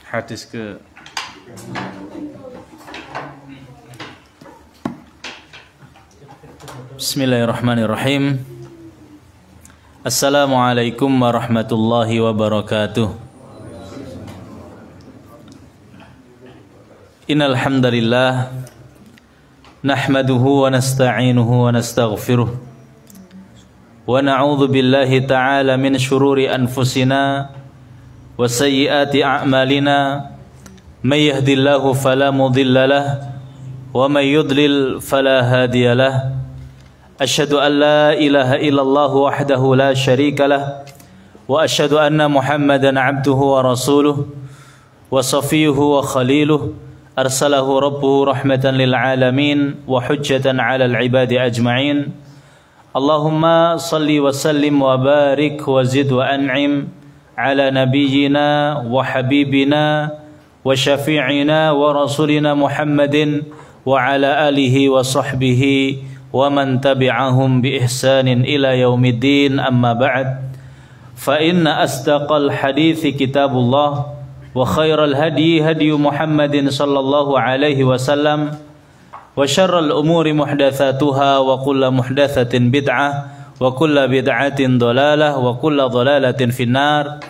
Hadis ke Bismillahirrahmanirrahim. Assalamualaikum warahmatullahi wabarakatuh. Innal hamdalillah nahmaduhu wa nasta'inuhu wa nastaghfiruh wa na'udzu billahi ta'ala min shururi anfusina wa sayyiati a'malina may yahdihillahu fala mudilla lahu wa may yudlil fala hadiya lahu. Asyhadu an la ilaha illallah wahdahu la syarika lah wa asyhadu anna Muhammadan abduhu wa rasuluh wa safiyuhu wa khaliluh arsalahu rabbuhu rahmatan lil alamin wa hujjatan 'alal ibadi ajma'in. Allahumma salli wa sallim wa barik wa zid wa an'im 'ala nabiyyina wa habibina wa syafi'ina wa rasulina Muhammadin wa 'ala alihi wa sahbihi wa man tabi'ahum bi ihsanin ila yaumiddin. Amma ba'd, fa inna asdaqal hadithi kitabullah wa khairal hadi hadi Muhammadin sallallahu alaihi wasallam wa syarral umuri muhdatsatuha wa kullu muhdatsatin bid'ah wa kullu bid'atin dhalalah wa kullu dhalalatin finnar.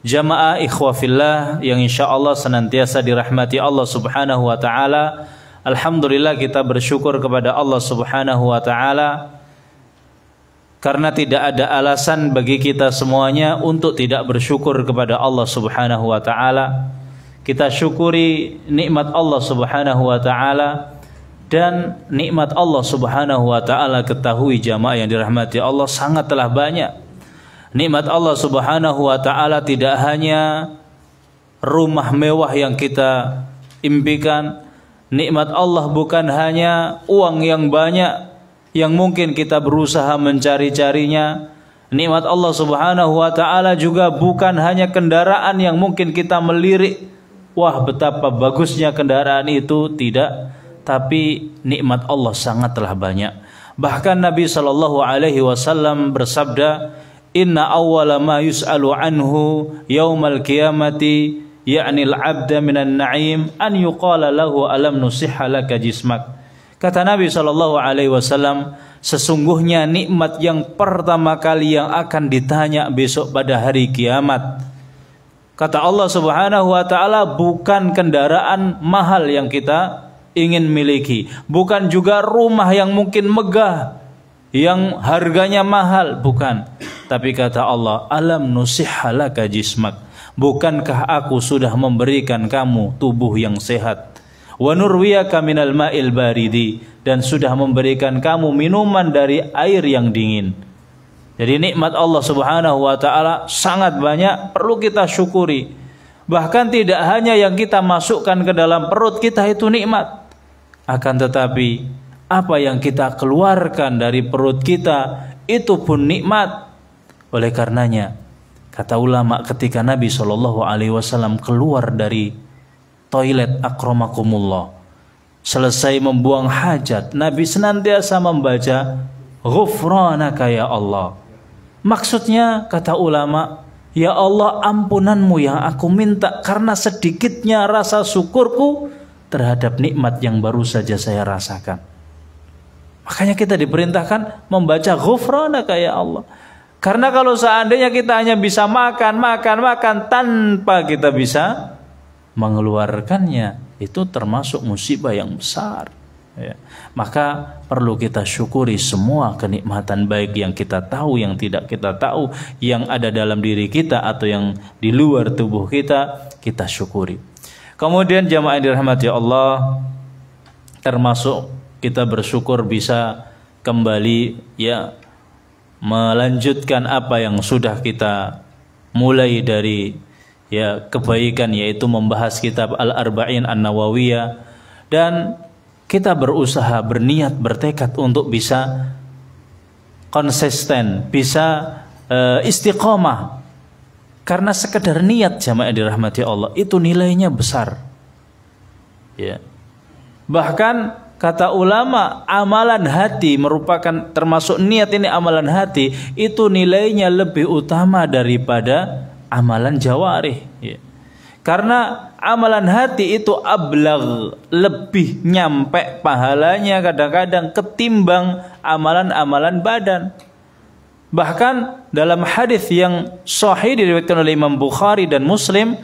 Jamaah ikhwah fillah yang insyaallah senantiasa dirahmati Allah Subhanahu wa taala. Alhamdulillah, kita bersyukur kepada Allah Subhanahu wa ta'ala karena tidak ada alasan bagi kita semuanya untuk tidak bersyukur kepada Allah Subhanahu wa ta'ala. Kita syukuri nikmat Allah Subhanahu wa ta'ala, dan nikmat Allah Subhanahu wa ta'ala, ketahui jamaah yang dirahmati Allah, sangatlah banyak. Nikmat Allah Subhanahu wa ta'ala tidak hanya rumah mewah yang kita impikan. Nikmat Allah bukan hanya uang yang banyak yang mungkin kita berusaha mencari-carinya. Nikmat Allah Subhanahu wa ta'ala juga bukan hanya kendaraan yang mungkin kita melirik, wah betapa bagusnya kendaraan itu, tidak. Tapi nikmat Allah sangatlah banyak. Bahkan Nabi SAW bersabda, inna awwala ma yus'alu anhu yaumal qiyamati ya'nil abda minan na'im an yuqala lahu alam nusihha laka jismak. Kata Nabi SAW, sesungguhnya nikmat yang pertama kali yang akan ditanya besok pada hari kiamat, kata Allah Subhanahu wa ta'ala, bukan kendaraan mahal yang kita ingin miliki, bukan juga rumah yang mungkin megah yang harganya mahal, bukan. Tapi kata Allah, alam nusihha laka jismak, bukankah aku sudah memberikan kamu tubuh yang sehat? Wa nurwiyaka minal ma'il baridi, dan sudah memberikan kamu minuman dari air yang dingin. Jadi nikmat Allah Subhanahu wa ta'ala sangat banyak, perlu kita syukuri. Bahkan tidak hanya yang kita masukkan ke dalam perut kita itu nikmat, akan tetapi apa yang kita keluarkan dari perut kita itu pun nikmat. Oleh karenanya, kata ulama, ketika Nabi SAW keluar dari toilet akramakumullah, selesai membuang hajat, Nabi senantiasa membaca ghufranaka ya Allah. Maksudnya, kata ulama, ya Allah, ampunanmu yang aku minta karena sedikitnya rasa syukurku terhadap nikmat yang baru saja saya rasakan. Makanya kita diperintahkan membaca ghufranaka ya Allah. Karena kalau seandainya kita hanya bisa makan tanpa kita bisa mengeluarkannya, itu termasuk musibah yang besar. Ya. Maka perlu kita syukuri semua kenikmatan baik yang kita tahu, yang tidak kita tahu, yang ada dalam diri kita atau yang di luar tubuh kita, kita syukuri. Kemudian jamaah yang dirahmati Allah, termasuk kita bersyukur bisa kembali melanjutkan apa yang sudah kita mulai dari kebaikan, yaitu membahas kitab Al-Arba'in An-Nawawiyah, dan kita berusaha, berniat, bertekad untuk bisa konsisten, bisa istiqomah. Karena sekedar niat jamaah dirahmati Allah itu nilainya besar. Ya. Bahkan kata ulama, amalan hati merupakan termasuk niat ini, amalan hati itu nilainya lebih utama daripada amalan jawarih, ya. Karena amalan hati itu ablagh, lebih nyampe pahalanya kadang-kadang ketimbang amalan-amalan badan. Bahkan dalam hadis yang sahih diriwayatkan oleh Imam Bukhari dan Muslim,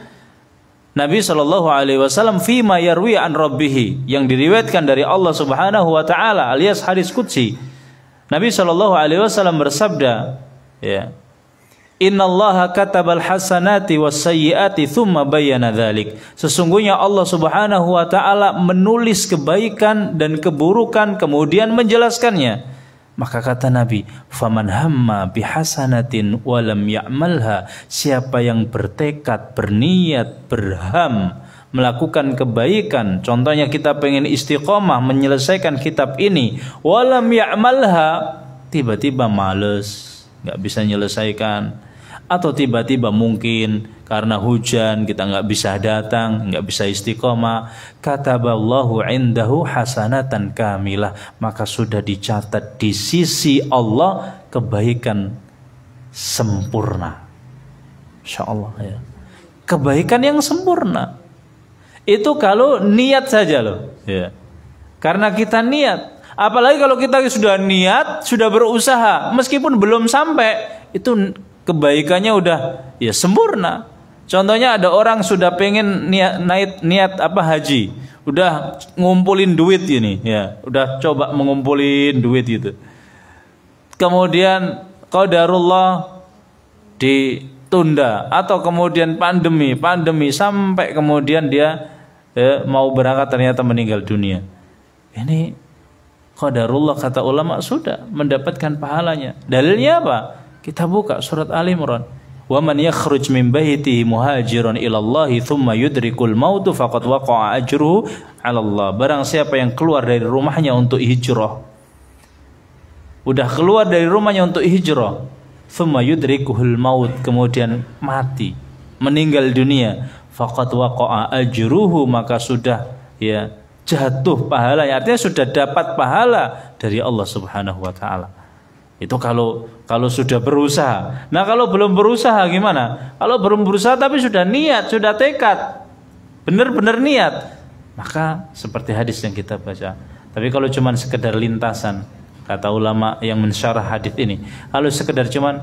Nabi SAW fima yarwi an rabbih, yang diriwayatkan dari Allah Subhanahu wa taala alias hadis qudsi. Nabi SAW bersabda, ya, Innallaha katabal hasanati was sayyiati thumma bayyana dzalik. Sesungguhnya Allah Subhanahu wa taala menulis kebaikan dan keburukan kemudian menjelaskannya. Maka kata Nabi, faman hamma bihasanatin wa lam ya'malha, siapa yang bertekad, berniat, berham melakukan kebaikan, contohnya kita pengen istiqomah menyelesaikan kitab ini, wa lam ya'malha, tiba-tiba males, nggak bisa menyelesaikan, atau tiba-tiba mungkin karena hujan kita nggak bisa datang, nggak bisa istiqomah, kataballahu indahu hasanatan kamilah, maka sudah dicatat di sisi Allah kebaikan sempurna. Insya Allah, ya. Kebaikan yang sempurna itu kalau niat saja loh, ya. Karena kita niat. Apalagi kalau kita sudah niat, sudah berusaha, meskipun belum sampai, itu kebaikannya udah ya sempurna. Contohnya ada orang sudah pengen niat haji, udah ngumpulin duit ini, ya, udah coba mengumpulin duit gitu. Kemudian qadarullah ditunda atau kemudian pandemi sampai kemudian dia mau berangkat ternyata meninggal dunia. Ini qadarullah, kata ulama, sudah mendapatkan pahalanya. Dalilnya apa? Kita buka surat Ali Imran. Wa man yakhruj min baitihi muhajiran ila Allah thumma yudrikul maut faqad waqa'a ajruhu 'ala Allah. Barang siapa yang keluar dari rumahnya untuk hijrah, udah keluar dari rumahnya untuk hijrah, thumma yudrikuhul maut, kemudian mati, meninggal dunia, faqad waqa'a ajruhu, maka sudah ya jatuh pahalanya, artinya sudah dapat pahala dari Allah Subhanahu wa taala. Itu kalau sudah berusaha. Nah, kalau belum berusaha gimana? Kalau belum berusaha tapi sudah niat, sudah tekad, benar-benar niat, maka seperti hadis yang kita baca. Tapi kalau cuman sekedar lintasan, kata ulama yang mensyarah hadis ini, kalau sekedar cuman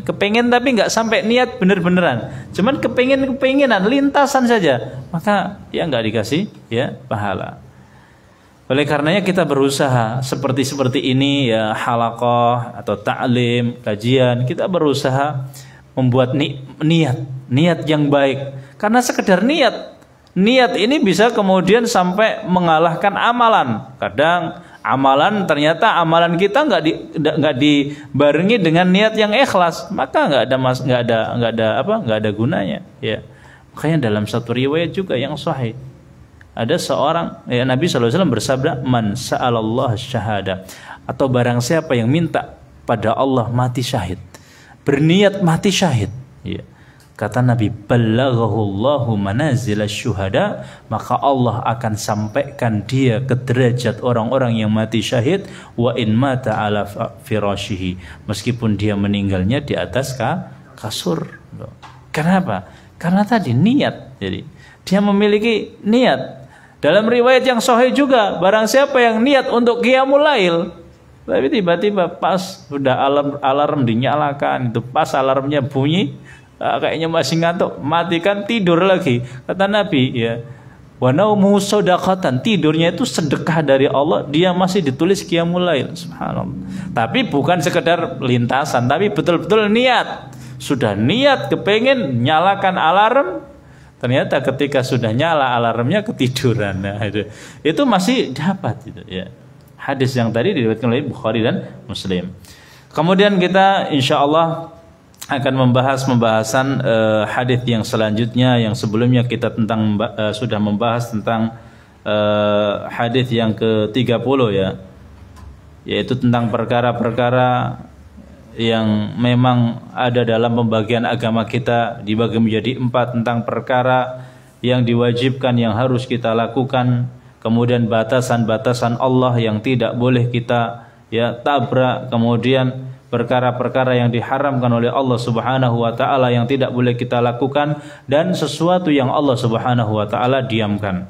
kepengen tapi nggak sampai niat bener-beneran, cuman kepengenan lintasan saja, maka ya nggak dikasih ya pahala. Oleh karenanya kita berusaha seperti ini ya, halaqah atau ta'lim, kajian, kita berusaha membuat niat yang baik. Karena sekedar niat ini bisa kemudian sampai mengalahkan amalan. Kadang amalan, ternyata amalan kita nggak dibarengi dengan niat yang ikhlas, maka nggak ada gunanya. Ya, makanya dalam satu riwayat juga yang sahih, ada seorang, ya, Nabi SAW bersabda, man sa'alallah syahada, atau barang siapa yang minta pada Allah mati syahid, berniat mati syahid, ya. Kata Nabi, ballaghahullahu manazil syuhada, maka Allah akan sampaikan dia ke derajat orang-orang yang mati syahid, wa in mata ala firashihi, meskipun dia meninggalnya di atas kasur. Kenapa? Karena tadi niat. Jadi dia memiliki niat. Dalam riwayat yang sahih juga, barang siapa yang niat untuk qiyamul lail, tapi tiba-tiba pas sudah alarm dinyalakan, itu pas alarmnya bunyi, kayaknya masih ngantuk, matikan, tidur lagi. Kata Nabi, ya, wa naumu shadaqatan, tidurnya itu sedekah dari Allah, dia masih ditulis qiyamul lail. Subhanallah. Tapi bukan sekedar lintasan, tapi betul-betul niat. Sudah niat kepengen nyalakan alarm, ternyata ketika sudah nyala alarmnya ketiduran. Nah, itu masih dapat itu, ya. Hadis yang tadi diriwayatkan oleh Bukhari dan Muslim. Kemudian kita insya Allah akan membahas pembahasan hadis yang selanjutnya, yang sebelumnya kita sudah membahas tentang hadis yang ke-30, ya, yaitu tentang perkara-perkara yang memang ada dalam pembagian agama kita, dibagi menjadi 4, tentang perkara yang diwajibkan, yang harus kita lakukan, kemudian batasan-batasan Allah yang tidak boleh kita ya tabrak, kemudian perkara-perkara yang diharamkan oleh Allah Subhanahu wa taala yang tidak boleh kita lakukan, dan sesuatu yang Allah Subhanahu wa taala diamkan.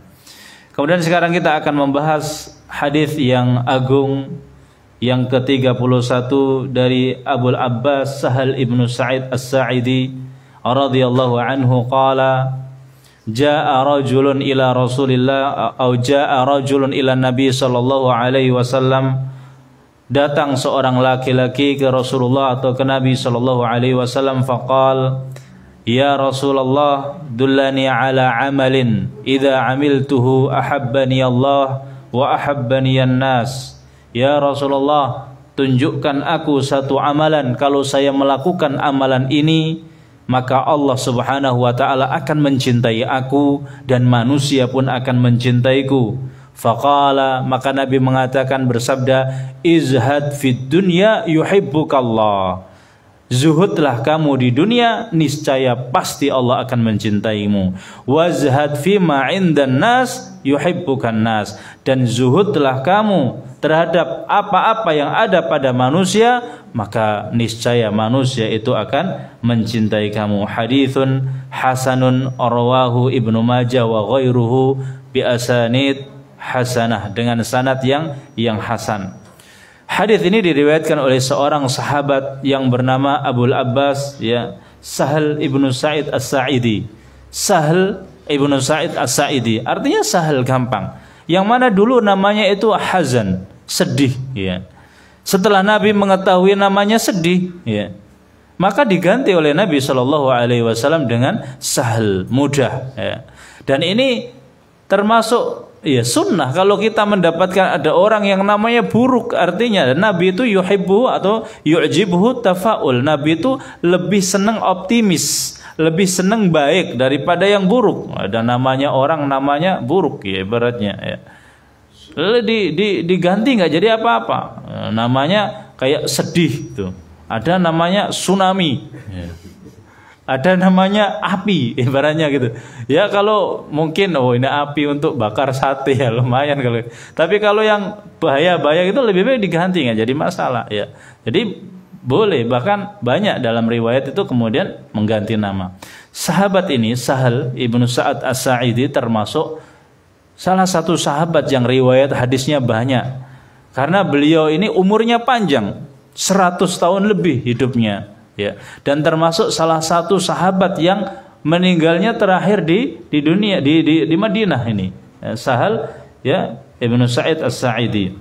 Kemudian sekarang kita akan membahas hadis yang agung yang ke-31 dari Abul Abbas Sahal ibnu Sa'id As-Sa'idi radhiyallahu anhu qala jaa rajulun ila Rasulillah atau jaa rajulun ila Nabi sallallahu alaihi wasallam, datang seorang laki-laki ke Rasulullah atau ke Nabi sallallahu alaihi wasallam, faqal ya Rasulullah dullani ala amalin idza amiltuhu ahabbani Allah wa ahabbani an-nas. Ya Rasulullah, tunjukkan aku satu amalan, kalau saya melakukan amalan ini maka Allah Subhanahu wa taala akan mencintai aku dan manusia pun akan mencintaiku. Faqala, maka Nabi mengatakan, bersabda, izhad fid dunya yuhibbukallah. Zuhudlah kamu di dunia, niscaya pasti Allah akan mencintaimu. Wazhad fima indan nas yuhibbukan nas. Dan zuhudlah kamu terhadap apa-apa yang ada pada manusia, maka niscaya manusia itu akan mencintai kamu. Hadithun hasanun rawahu Ibnu Majah wa ghairuhu bi asanid hasanah, dengan sanad yang hasan. Hadis ini diriwayatkan oleh seorang sahabat yang bernama Abul Abbas, ya, Sahal ibnu Sa'id As-Sa'idi. Sahal ibnu Sa'id As-Sa'idi artinya sahal, gampang. Yang mana dulu namanya itu hazan, sedih, ya. Setelah Nabi mengetahui namanya sedih, ya, maka diganti oleh Nabi Shallallahu Alaihi Wasallam dengan sahal, mudah, ya. Dan ini termasuk, ya, sunnah kalau kita mendapatkan ada orang yang namanya buruk, artinya Nabi itu yuhibbu atau yu'jibhu tafaul. Nabi itu lebih senang optimis, lebih senang baik daripada yang buruk. Ada namanya orang namanya buruk, ya, ibaratnya, ya. Lalu diganti nggak jadi apa-apa. Namanya kayak sedih tuh. Ada namanya tsunami, ya. Ada namanya api, ibaratnya gitu. Ya kalau mungkin ini api untuk bakar sate, ya lumayan kalau. Tapi kalau yang bahaya-bahaya itu lebih baik diganti, nggak jadi masalah, ya. Jadi boleh, bahkan banyak dalam riwayat itu kemudian mengganti nama. Sahabat ini Sahal ibnu Sa'ad As-Sa'idi termasuk salah satu sahabat yang riwayat hadisnya banyak, karena beliau ini umurnya panjang, 100 tahun lebih hidupnya. Ya, dan termasuk salah satu sahabat yang meninggalnya terakhir di dunia di Madinah ini, ya, Sahal, ya, Ibnu Sa'id As-Sa'idi.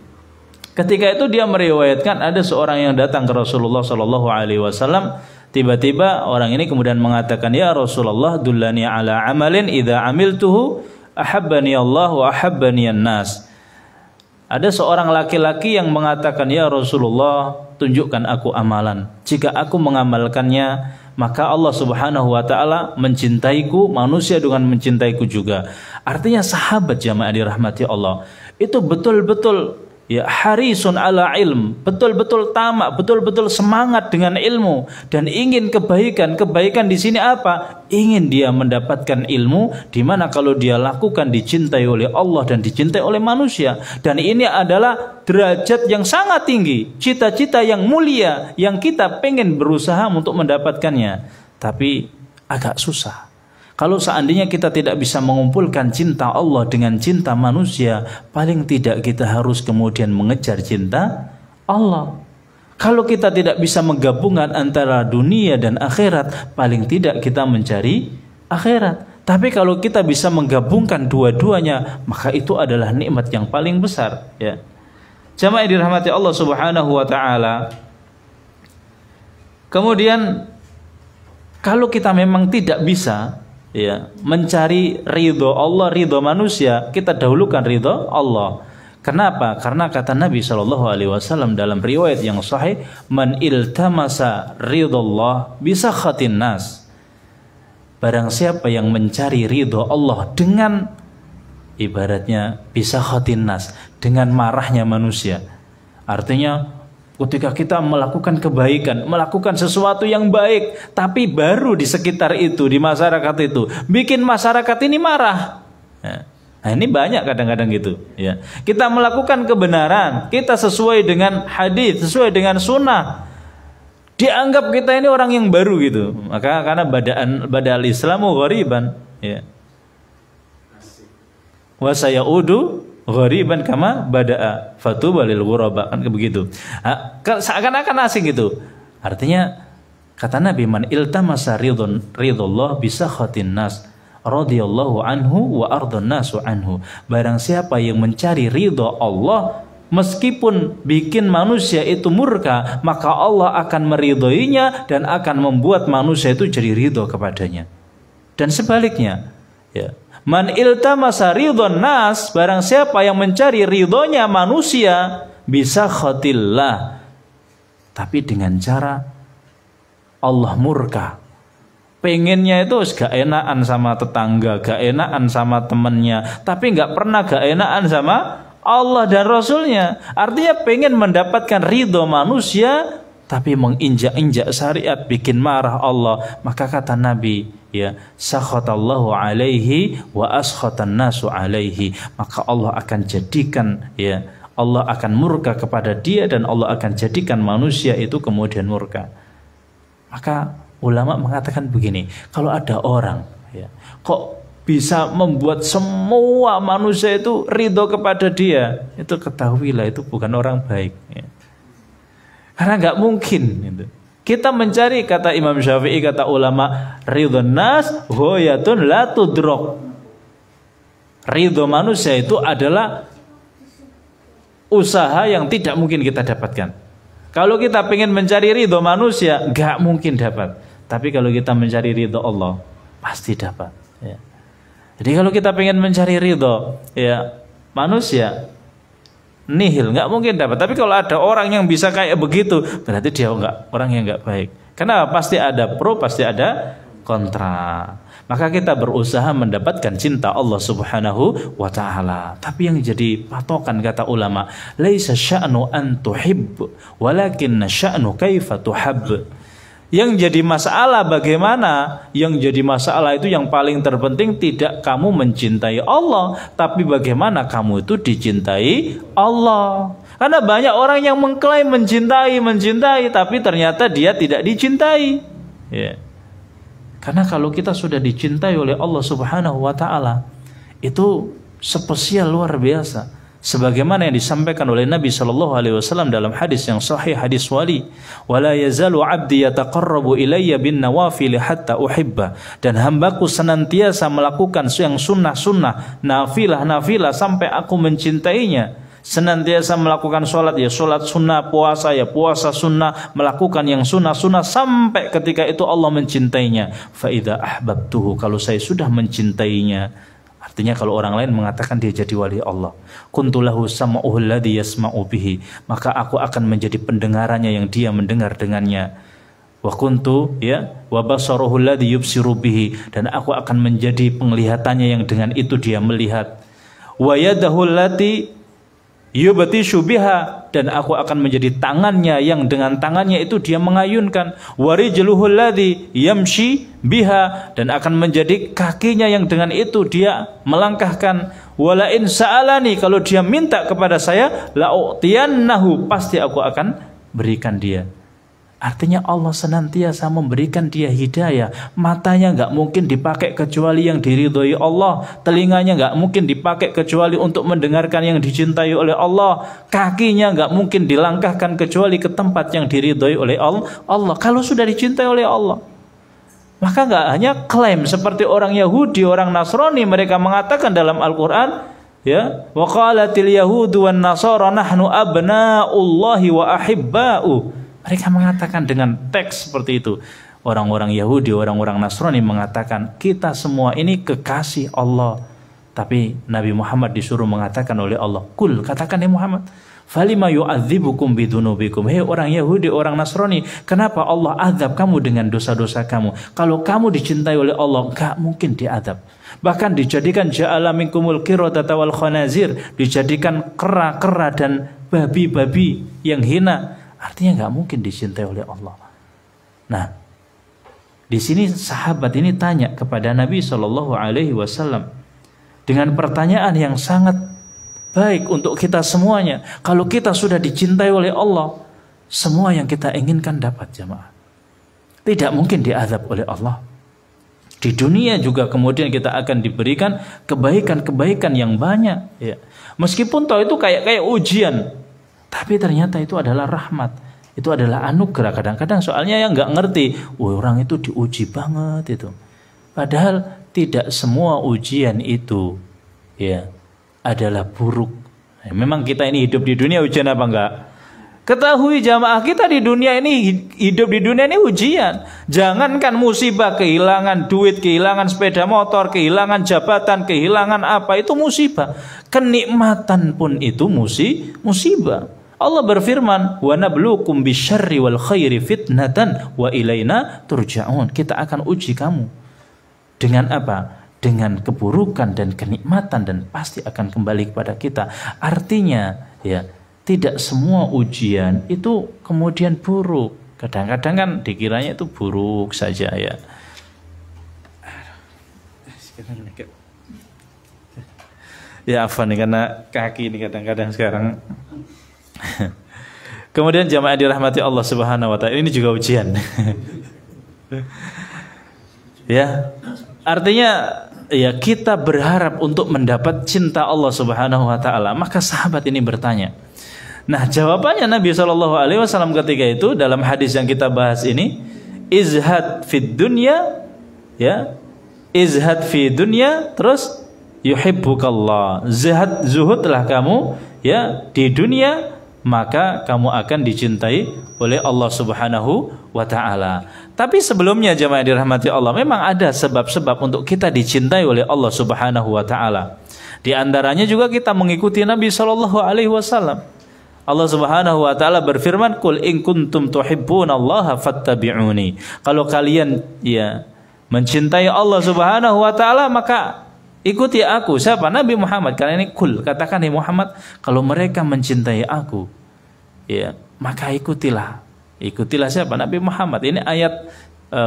Ketika itu dia meriwayatkan ada seorang yang datang ke Rasulullah Shallallahu Alaihi Wasallam. Tiba-tiba orang ini kemudian mengatakan, ya Rasulullah dullani ala amalin idza amiltuhu ahabbani Allah wa ahabbani an-nas. Ada seorang laki-laki yang mengatakan, ya Rasulullah, tunjukkan aku amalan. Jika aku mengamalkannya, maka Allah Subhanahu wa taala mencintaiku, manusia dengan mencintaiku juga. Artinya sahabat jamaah dirahmati Allah itu betul-betul, ya, harisun ala ilm, betul-betul tamak, betul-betul semangat dengan ilmu dan ingin kebaikan. Kebaikan di sini apa? Ingin dia mendapatkan ilmu di mana kalau dia lakukan dicintai oleh Allah dan dicintai oleh manusia. Dan ini adalah derajat yang sangat tinggi, cita-cita yang mulia yang kita pengen berusaha untuk mendapatkannya. Tapi agak susah. Kalau seandainya kita tidak bisa mengumpulkan cinta Allah dengan cinta manusia, paling tidak kita harus kemudian mengejar cinta Allah. Kalau kita tidak bisa menggabungkan antara dunia dan akhirat, paling tidak kita mencari akhirat. Tapi kalau kita bisa menggabungkan dua-duanya, maka itu adalah nikmat yang paling besar, ya. Jamaah dirahmati Allah Subhanahu wa taala. Kemudian kalau kita memang tidak bisa, ya, mencari ridho Allah, ridho manusia, kita dahulukan ridho Allah. Kenapa? Karena kata Nabi Shallallahu Alaihi Wasallam dalam riwayat yang sahih, man iltamasa ridhollah bisa khatin nas. Barang siapa yang mencari ridho Allah dengan, ibaratnya, bisa khatin nas, dengan marahnya manusia. Artinya ketika kita melakukan kebaikan, melakukan sesuatu yang baik, tapi baru di sekitar itu, di masyarakat itu, bikin masyarakat ini marah. Nah, ini banyak kadang-kadang gitu, ya. Kita melakukan kebenaran, kita sesuai dengan hadis, sesuai dengan sunnah, Dianggap kita ini orang yang baru gitu. Maka karena badal Islamu ghariban, ya. Wa sayaudu ghariban kama bada'a fatuba lil ghuraba, kan begitu. Seakan-akan asing gitu. Artinya kata Nabi, man iltamasa ridullah bisa khatin nas radhiyallahu anhu wa ardhan nasu anhu. Barang siapa yang mencari ridha Allah meskipun bikin manusia itu murka, maka Allah akan meridhoinya dan akan membuat manusia itu jadi ridho kepadanya. Dan sebaliknya, ya. Man iltamasa ridhon nas, barang siapa yang mencari ridhonya manusia bisa khatillah, tapi dengan cara Allah murka. Pengennya itu gak enakan sama tetangga, gak enakan sama temennya, tapi gak pernah gak enakan sama Allah dan Rasulnya. Artinya pengen mendapatkan ridho manusia, tapi menginjak-injak syariat, bikin marah Allah. Maka kata Nabi, ya, sakhatallahu alaihi wa askhatan nasu alaihi. Maka Allah akan jadikan, ya, Allah akan murka kepada dia dan Allah akan jadikan manusia itu kemudian murka. Maka ulama mengatakan begini, kalau ada orang, ya, kok bisa membuat semua manusia itu ridho kepada dia, itu ketahuilah itu bukan orang baik, ya. Karena nggak mungkin gitu. Kita mencari, kata Imam Syafi'i, kata ulama, ridhon nas hoyatun la tudrok. Ridho manusia itu adalah usaha yang tidak mungkin kita dapatkan. Kalau kita pengen mencari ridho manusia, nggak mungkin dapat. Tapi kalau kita mencari ridho Allah, pasti dapat, ya. Jadi kalau kita pengen mencari ridho, ya, manusia, nihil, nggak mungkin dapat. Tapi kalau ada orang yang bisa kayak begitu, berarti dia orang yang nggak baik. Karena pasti ada pro, pasti ada kontra. Maka kita berusaha mendapatkan cinta Allah Subhanahu wa ta'ala. Tapi yang jadi patokan, kata ulama, laisa sya'nu an tuhibb, walakinna sya'nu kaifa tuhab. Yang jadi masalah bagaimana? Yang jadi masalah itu yang paling terpenting tidak kamu mencintai Allah, tapi bagaimana kamu itu dicintai Allah. Karena banyak orang yang mengklaim mencintai, tapi ternyata dia tidak dicintai, ya. Karena kalau kita sudah dicintai oleh Allah Subhanahu wa ta'ala, itu spesial luar biasa. Sebagaimana yang disampaikan oleh Nabi SAW dalam hadis yang sahih, hadis wali, wala yazalu abdi yataqarrabu ilayya bin nawafil hatta uhibba. Dan hambaku senantiasa melakukan yang sunnah-sunnah, nafilah sampai aku mencintainya. Senantiasa melakukan sholat, ya sholat sunnah, puasa, ya puasa sunnah, melakukan yang sunnah-sunnah sampai ketika itu Allah mencintainya. Fa idza ahbabtuhu, kalau saya sudah mencintainya, artinya kalau orang lain mengatakan dia jadi wali Allah, kuntu lahu sam'uhu alladhi yasma'u bihi, maka aku akan menjadi pendengarannya yang dia mendengar dengannya. Wa kuntu, ya, wa basaruhu alladhi yubsiru bihi, dan aku akan menjadi penglihatannya yang dengan itu dia melihat. Wa yadahu allati yubatishu biha, dan aku akan menjadi tangannya yang dengan tangannya itu dia mengayunkan. Warijluhu alladhi yamshi biha, dan akan menjadi kakinya yang dengan itu dia melangkahkan. Wala in sa'alani, kalau dia minta kepada saya, la'utiyannahu, pasti aku akan berikan dia. Artinya Allah senantiasa memberikan dia hidayah. Matanya nggak mungkin dipakai kecuali yang diridhoi Allah. Telinganya nggak mungkin dipakai kecuali untuk mendengarkan yang dicintai oleh Allah. Kakinya nggak mungkin dilangkahkan kecuali ke tempat yang diridhoi oleh Allah. Kalau sudah dicintai oleh Allah, maka nggak hanya klaim seperti orang Yahudi, orang Nasrani, mereka mengatakan dalam Al-Quran, ya, wa qalatil yahudu wan nasara nahnu abna'ullahi wa ahibba'u. Mereka mengatakan dengan teks seperti itu. Orang-orang Yahudi, orang-orang Nasrani mengatakan kita semua ini kekasih Allah. Tapi Nabi Muhammad disuruh mengatakan oleh Allah, kul, katakan ya Muhammad, falima yu'adzibukum bidunubikum. Hei orang Yahudi, orang Nasrani, kenapa Allah azab kamu dengan dosa-dosa kamu? Kalau kamu dicintai oleh Allah, gak mungkin diazab. Bahkan dijadikan ja'ala minkumul qiradata wal khanazir, dijadikan kera-kera dan babi-babi yang hina. Artinya nggak mungkin dicintai oleh Allah. Nah, di sini sahabat ini tanya kepada Nabi Shallallahu Alaihi Wasallam dengan pertanyaan yang sangat baik untuk kita semuanya. Kalau kita sudah dicintai oleh Allah, semua yang kita inginkan dapat, jamaah. tidak mungkin diazab oleh Allah. Di dunia juga kemudian kita akan diberikan kebaikan-kebaikan yang banyak. Ya. Meskipun toh itu kayak ujian, tapi ternyata itu adalah rahmat. Itu adalah anugerah. Kadang-kadang soalnya yang nggak ngerti, orang itu diuji banget itu. Padahal tidak semua ujian itu ya adalah buruk. Ya, memang kita ini hidup di dunia ujian apa enggak? Ketahui jamaah, kita di dunia ini hidup di dunia ini ujian. Jangankan musibah, kehilangan duit, kehilangan sepeda motor, kehilangan jabatan, kehilangan apa, itu musibah. Kenikmatan pun itu musibah. Allah berfirman, "Wa nabluukum bisyarri wal khairi fitnatan wa ilaina turja'un." Kita akan uji kamu dengan apa? Dengan keburukan dan kenikmatan, dan pasti akan kembali kepada kita. Artinya ya, tidak semua ujian itu kemudian buruk. Kadang-kadang kan dikiranya itu buruk saja ya. Ya afwan nih, karena kaki ini kadang-kadang sekarang. Kemudian jamaah dirahmati Allah Subhanahu wa taala, ini juga ujian. Ya. Artinya ya, kita berharap untuk mendapat cinta Allah Subhanahu wa taala. Maka sahabat ini bertanya. Nah, jawabannya Nabi SAW ketika itu dalam hadis yang kita bahas ini, izhad fid dunya, ya, izhad fi dunya, terus yuhibbukallah. Zuhudlah kamu ya di dunia, maka kamu akan dicintai oleh Allah Subhanahu wa taala. Tapi sebelumnya jemaah dirahmati Allah, memang ada sebab-sebab untuk kita dicintai oleh Allah Subhanahu wa taala. Di antaranya juga kita mengikuti Nabi sallallahu alaihi wasallam. Allah Subhanahu wa taala berfirman, "Qul in kuntum tuhibbunallaha fattabi'uni." Kalau kalian ya mencintai Allah Subhanahu wa taala, maka ikuti aku. Siapa? Nabi Muhammad. Kalian ini kul, katakan nih Muhammad, kalau mereka mencintai aku, ya, maka ikutilah. Ikutilah siapa? Nabi Muhammad. Ini ayat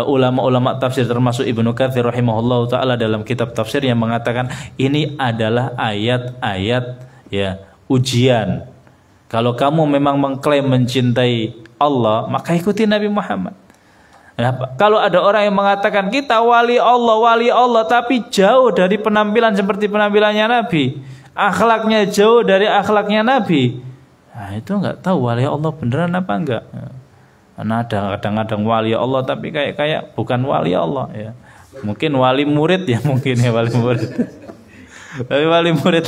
ulama-ulama tafsir termasuk Ibnu Katsir rahimahullahu taala dalam kitab tafsir yang mengatakan ini adalah ayat-ayat ya ujian. Kalau kamu memang mengklaim mencintai Allah, maka ikuti Nabi Muhammad. Nah, kalau ada orang yang mengatakan kita wali Allah, tapi jauh dari penampilan seperti penampilannya Nabi, akhlaknya jauh dari akhlaknya Nabi, nah itu nggak tahu wali Allah beneran apa enggak. Karena ada kadang-kadang wali Allah tapi kayak bukan wali Allah ya. Mungkin wali murid ya, mungkin ya wali murid. Tapi wali murid.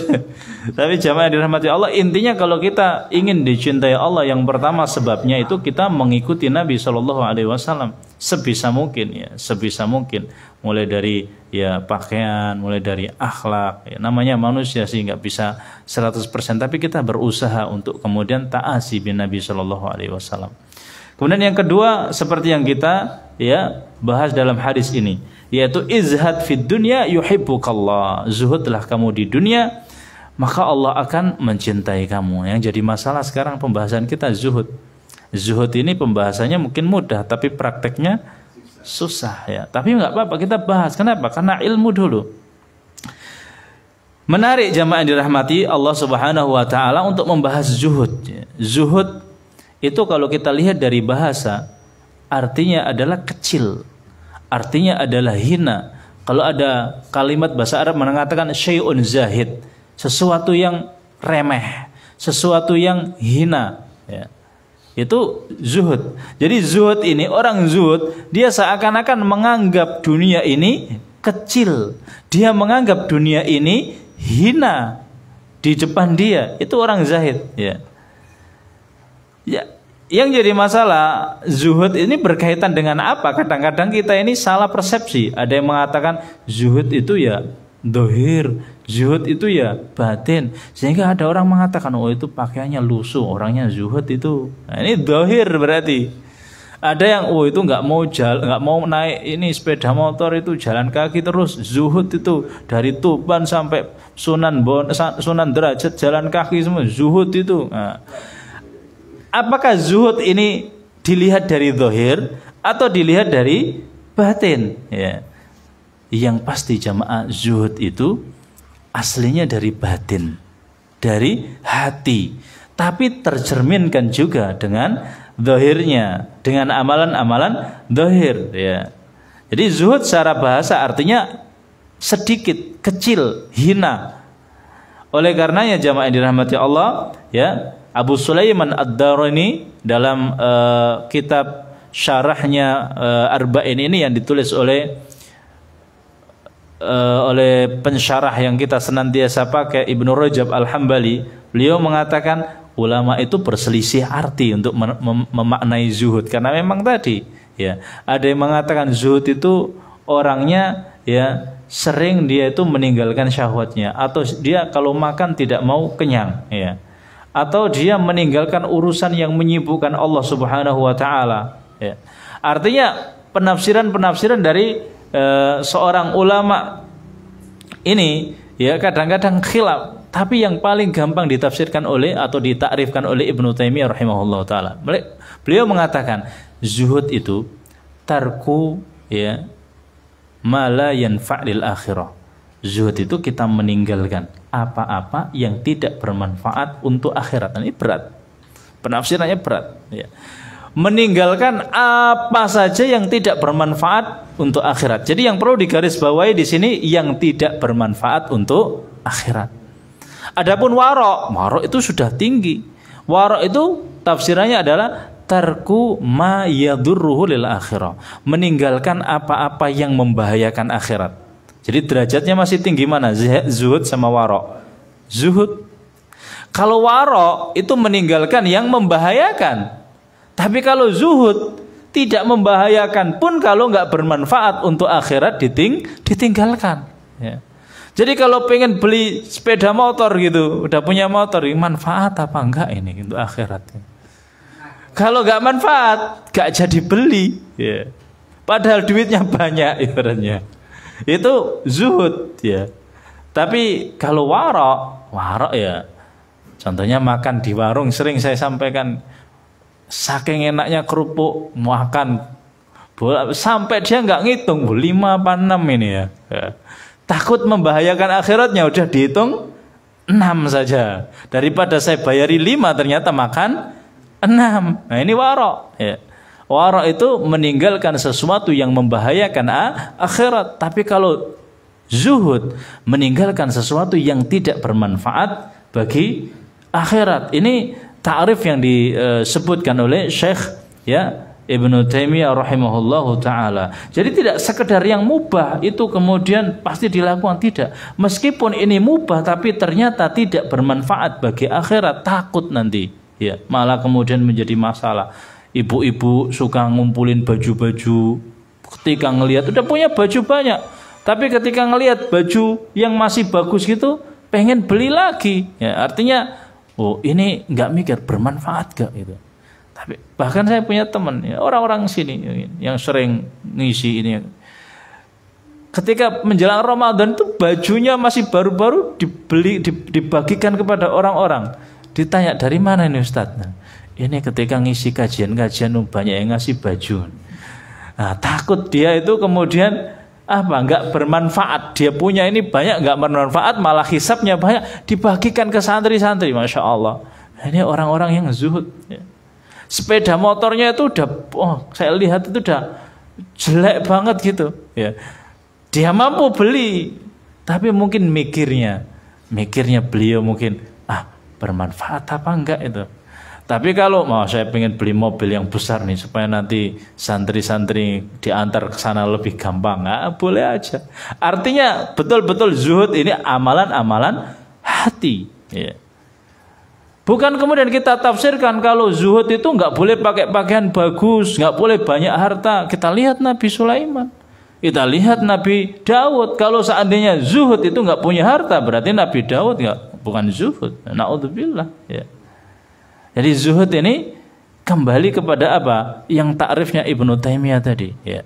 Tapi jamaah dirahmati Allah, intinya kalau kita ingin dicintai Allah, yang pertama sebabnya itu kita mengikuti Nabi Shallallahu Alaihi Wasallam sebisa mungkin ya, sebisa mungkin. Mulai dari ya pakaian, mulai dari akhlak. Ya, namanya manusia sih nggak bisa 100%, tapi kita berusaha untuk kemudian taati bin Nabi Shallallahu Alaihi Wasallam. Kemudian yang kedua, seperti yang kita ya bahas dalam hadis ini, yaitu izhad fid dunya yuhibbukallah. Zuhudlah kamu di dunia, maka Allah akan mencintai kamu. Yang jadi masalah sekarang pembahasan kita zuhud. Zuhud ini pembahasannya mungkin mudah, tapi prakteknya susah ya. Tapi nggak apa-apa, kita bahas. Kenapa? Karena ilmu dulu. Menarik jamaah dirahmati Allah Subhanahu wa taala untuk membahas zuhud. Zuhud itu kalau kita lihat dari bahasa, artinya adalah kecil. Artinya adalah hina. Kalau ada kalimat bahasa Arab mengatakan syai'un zahid, sesuatu yang remeh, sesuatu yang hina ya. Itu zuhud. Jadi zuhud ini, orang zuhud, dia seakan-akan menganggap dunia ini kecil. Dia menganggap dunia ini hina di depan dia. Itu orang zahid ya. Ya, yang jadi masalah zuhud ini berkaitan dengan apa? Kadang-kadang kita ini salah persepsi. Ada yang mengatakan zuhud itu ya dohir, zuhud itu ya batin. Sehingga ada orang mengatakan oh itu pakaiannya lusuh, orangnya zuhud itu. Nah, ini dohir berarti. Ada yang oh itu nggak mau naik ini sepeda motor, itu jalan kaki terus. Zuhud itu dari Tuban sampai Sunan Derajat jalan kaki semua. Zuhud itu. Nah, apakah zuhud ini dilihat dari zahir atau dilihat dari batin? Ya. Yang pasti jamaah, zuhud itu aslinya dari batin, dari hati, tapi tercerminkan juga dengan zahirnya, dengan amalan-amalan zahir, ya. Jadi zuhud secara bahasa artinya sedikit, kecil, hina. Oleh karenanya jamaah yang dirahmati Allah, ya, Abu Sulaiman Ad-Darani dalam kitab syarahnya Arba'in ini yang ditulis oleh pensyarah yang kita senantiasa pakai, Ibnu Rajab Al-Hambali, beliau mengatakan ulama itu berselisih arti untuk memaknai zuhud, karena memang tadi, ya, ada yang mengatakan zuhud itu orangnya, ya, sering dia itu meninggalkan syahwatnya, atau dia kalau makan tidak mau kenyang, ya, atau dia meninggalkan urusan yang menyibukkan Allah Subhanahu wa taala, ya. Artinya penafsiran dari seorang ulama ini, ya, kadang-kadang khilaf, tapi yang paling gampang ditafsirkan oleh atau ditakrifkan oleh Ibnu Taimiyah rahimahullah taala. Beliau mengatakan zuhud itu tarku, ya, ma la yanfa' lil akhirah. Zuhud itu kita meninggalkan apa-apa yang tidak bermanfaat untuk akhirat. Ini berat. Penafsirannya berat, ya. Meninggalkan apa saja yang tidak bermanfaat untuk akhirat. Jadi yang perlu digarisbawahi di sini yang tidak bermanfaat untuk akhirat. Adapun warok itu sudah tinggi. Warok itu tafsirannya adalah tarku ma yadurruhu lil akhirah. Meninggalkan apa-apa yang membahayakan akhirat. Jadi derajatnya masih tinggi mana? Zuhud sama warok. Zuhud. Kalau warok itu meninggalkan yang membahayakan. Tapi kalau zuhud tidak membahayakan pun kalau nggak bermanfaat untuk akhirat ditinggalkan, ya. Jadi kalau pengen beli sepeda motor gitu, udah punya motor, manfaat apa enggak ini untuk akhirat? Kalau nggak manfaat, nggak jadi beli, ya. Padahal duitnya banyak ibaratnya. Itu zuhud, ya. Tapi kalau warok ya, contohnya makan di warung, sering saya sampaikan. Saking enaknya kerupuk makan sampai dia nggak ngitung 5 apa 6 ini, ya. Takut membahayakan akhiratnya, udah dihitung 6 saja. Daripada saya bayari 5 ternyata makan 6. Nah ini warok, ya. Warok itu meninggalkan sesuatu yang membahayakan akhirat. Tapi kalau zuhud meninggalkan sesuatu yang tidak bermanfaat bagi akhirat. Ini ta'rif yang disebutkan oleh Syekh, ya, Ibnu Taimiyah rahimahullahu taala. Jadi tidak sekedar yang mubah itu kemudian pasti dilakukan, tidak. Meskipun ini mubah tapi ternyata tidak bermanfaat bagi akhirat, takut nanti, ya, malah kemudian menjadi masalah. Ibu-ibu suka ngumpulin baju-baju, ketika ngelihat udah punya baju banyak, tapi ketika ngelihat baju yang masih bagus gitu pengen beli lagi, ya, artinya oh ini nggak mikir bermanfaat gak itu. Tapi bahkan saya punya teman, ya, orang-orang sini yang sering ngisi ini. Ketika menjelang Ramadan itu bajunya masih baru-baru dibagikan kepada orang-orang. Ditanya dari mana ini Ustadz? Nah, ini ketika ngisi kajian-kajian banyak yang ngasih baju. Nah, takut dia itu kemudian nggak bermanfaat, dia punya ini banyak nggak bermanfaat, malah hisabnya banyak dibagikan ke santri-santri. Masya Allah, ini orang-orang yang zuhud, ya. Sepeda motornya itu udah, saya lihat itu udah jelek banget gitu, ya. Dia mampu beli, tapi mungkin mikirnya beliau mungkin bermanfaat apa enggak itu. Tapi kalau saya pengen beli mobil yang besar nih supaya nanti santri-santri diantar ke sana lebih gampang, boleh aja. Artinya betul-betul zuhud ini amalan-amalan hati, ya. Bukan kemudian kita tafsirkan kalau zuhud itu nggak boleh pakai pakaian bagus, nggak boleh banyak harta. Kita lihat Nabi Sulaiman, kita lihat Nabi Daud. Kalau seandainya zuhud itu nggak punya harta, berarti Nabi Daud bukan zuhud. Naudzubillah, ya. Jadi zuhud ini kembali kepada apa? Yang takrifnya Ibnu Taimiyah tadi, ya.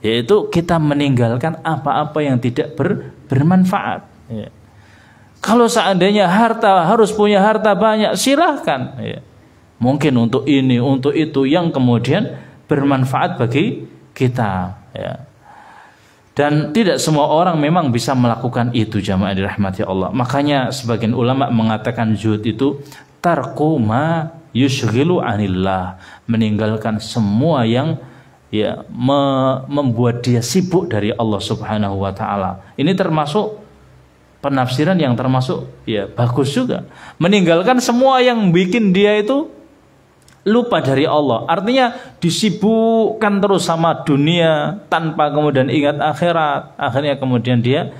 Yaitu kita meninggalkan apa-apa yang tidak bermanfaat, ya. Kalau seandainya harus punya harta banyak, silahkan, ya. Mungkin untuk ini, untuk itu yang kemudian bermanfaat bagi kita, ya. Dan tidak semua orang memang bisa melakukan itu, jamaah dirahmati Allah. Makanya sebagian ulama mengatakan zuhud itu tarku ma yushghilu anillah, meninggalkan semua yang ya membuat dia sibuk dari Allah Subhanahu wa taala. Ini termasuk penafsiran yang termasuk ya bagus juga. Meninggalkan semua yang bikin dia itu lupa dari Allah. Artinya disibukkan terus sama dunia tanpa kemudian ingat akhirat. Akhirnya kemudian dia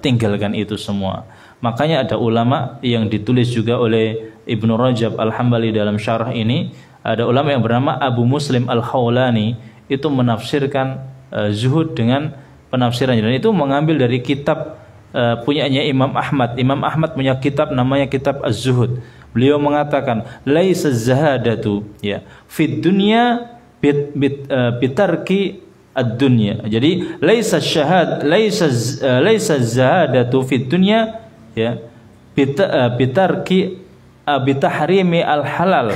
tinggalkan itu semua. Makanya ada ulama yang ditulis juga oleh Ibnu Rajab Al-Hambali dalam syarah ini. Ada ulama yang bernama Abu Muslim Al-Khawlani, itu menafsirkan zuhud dengan penafsirannya, dan itu mengambil dari kitab punyanya Imam Ahmad. Imam Ahmad punya kitab namanya kitab Az-Zuhud. Beliau mengatakan laisa zahadatu ya fid dunya bitarki ad-dunya. Jadi laisa zahadatu fid dunya ya bitarki bitahrimi al-halal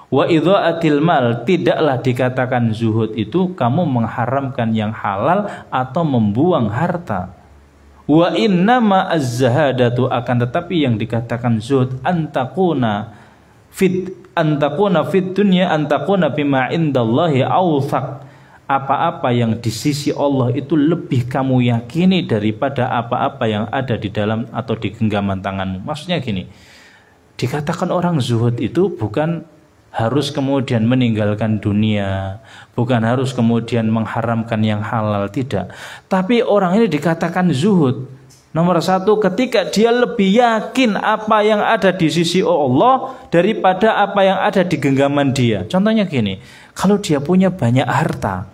wa idha'atil mal. Tidaklah dikatakan zuhud itu kamu mengharamkan yang halal atau membuang harta. Wa innama az-zahadatu, akan tetapi yang dikatakan zuhud antakuna fid dunya antakuna bima indallahi awthaq. Apa-apa yang di sisi Allah itu lebih kamu yakini daripada apa-apa yang ada di dalam atau di genggaman tanganmu. Maksudnya gini, dikatakan orang zuhud itu bukan harus kemudian meninggalkan dunia, bukan harus kemudian mengharamkan yang halal, tidak. Tapi orang ini dikatakan zuhud, nomor satu, ketika dia lebih yakin apa yang ada di sisi Allah daripada apa yang ada di genggaman dia. Contohnya gini, kalau dia punya banyak harta,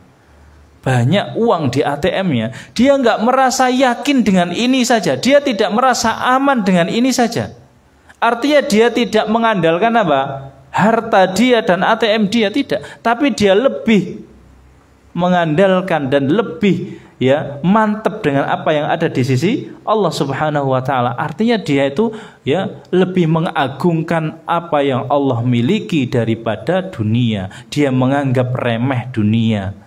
banyak uang di ATM-nya, dia nggak merasa yakin dengan ini saja, dia tidak merasa aman dengan ini saja. Artinya dia tidak mengandalkan apa? Harta dia dan ATM dia, tidak, tapi dia lebih mengandalkan dan lebih ya mantap dengan apa yang ada di sisi Allah Subhanahu wa taala. Artinya dia itu ya lebih mengagungkan apa yang Allah miliki daripada dunia. Dia menganggap remeh dunia.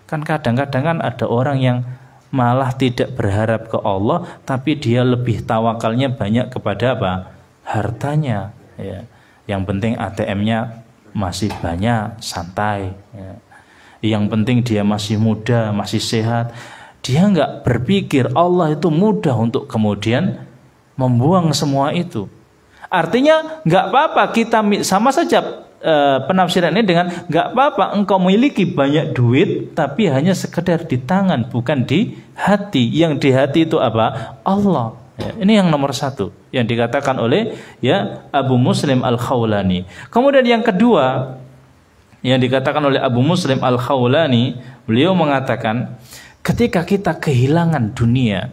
Kan kadang-kadang kan ada orang yang malah tidak berharap ke Allah, tapi dia lebih tawakalnya banyak kepada apa? Hartanya ya. Yang penting ATM-nya masih banyak, santai ya. Yang penting dia masih muda, masih sehat. Dia nggak berpikir Allah itu mudah untuk kemudian membuang semua itu. Artinya nggak apa-apa kita sama saja penafsiran ini dengan nggak apa-apa engkau memiliki banyak duit tapi hanya sekedar di tangan bukan di hati. Yang di hati itu apa? Allah. Ya, ini yang nomor satu yang dikatakan oleh ya Abu Muslim Al-Khawlani. Kemudian yang kedua yang dikatakan oleh Abu Muslim Al-Khawlani, beliau mengatakan ketika kita kehilangan dunia,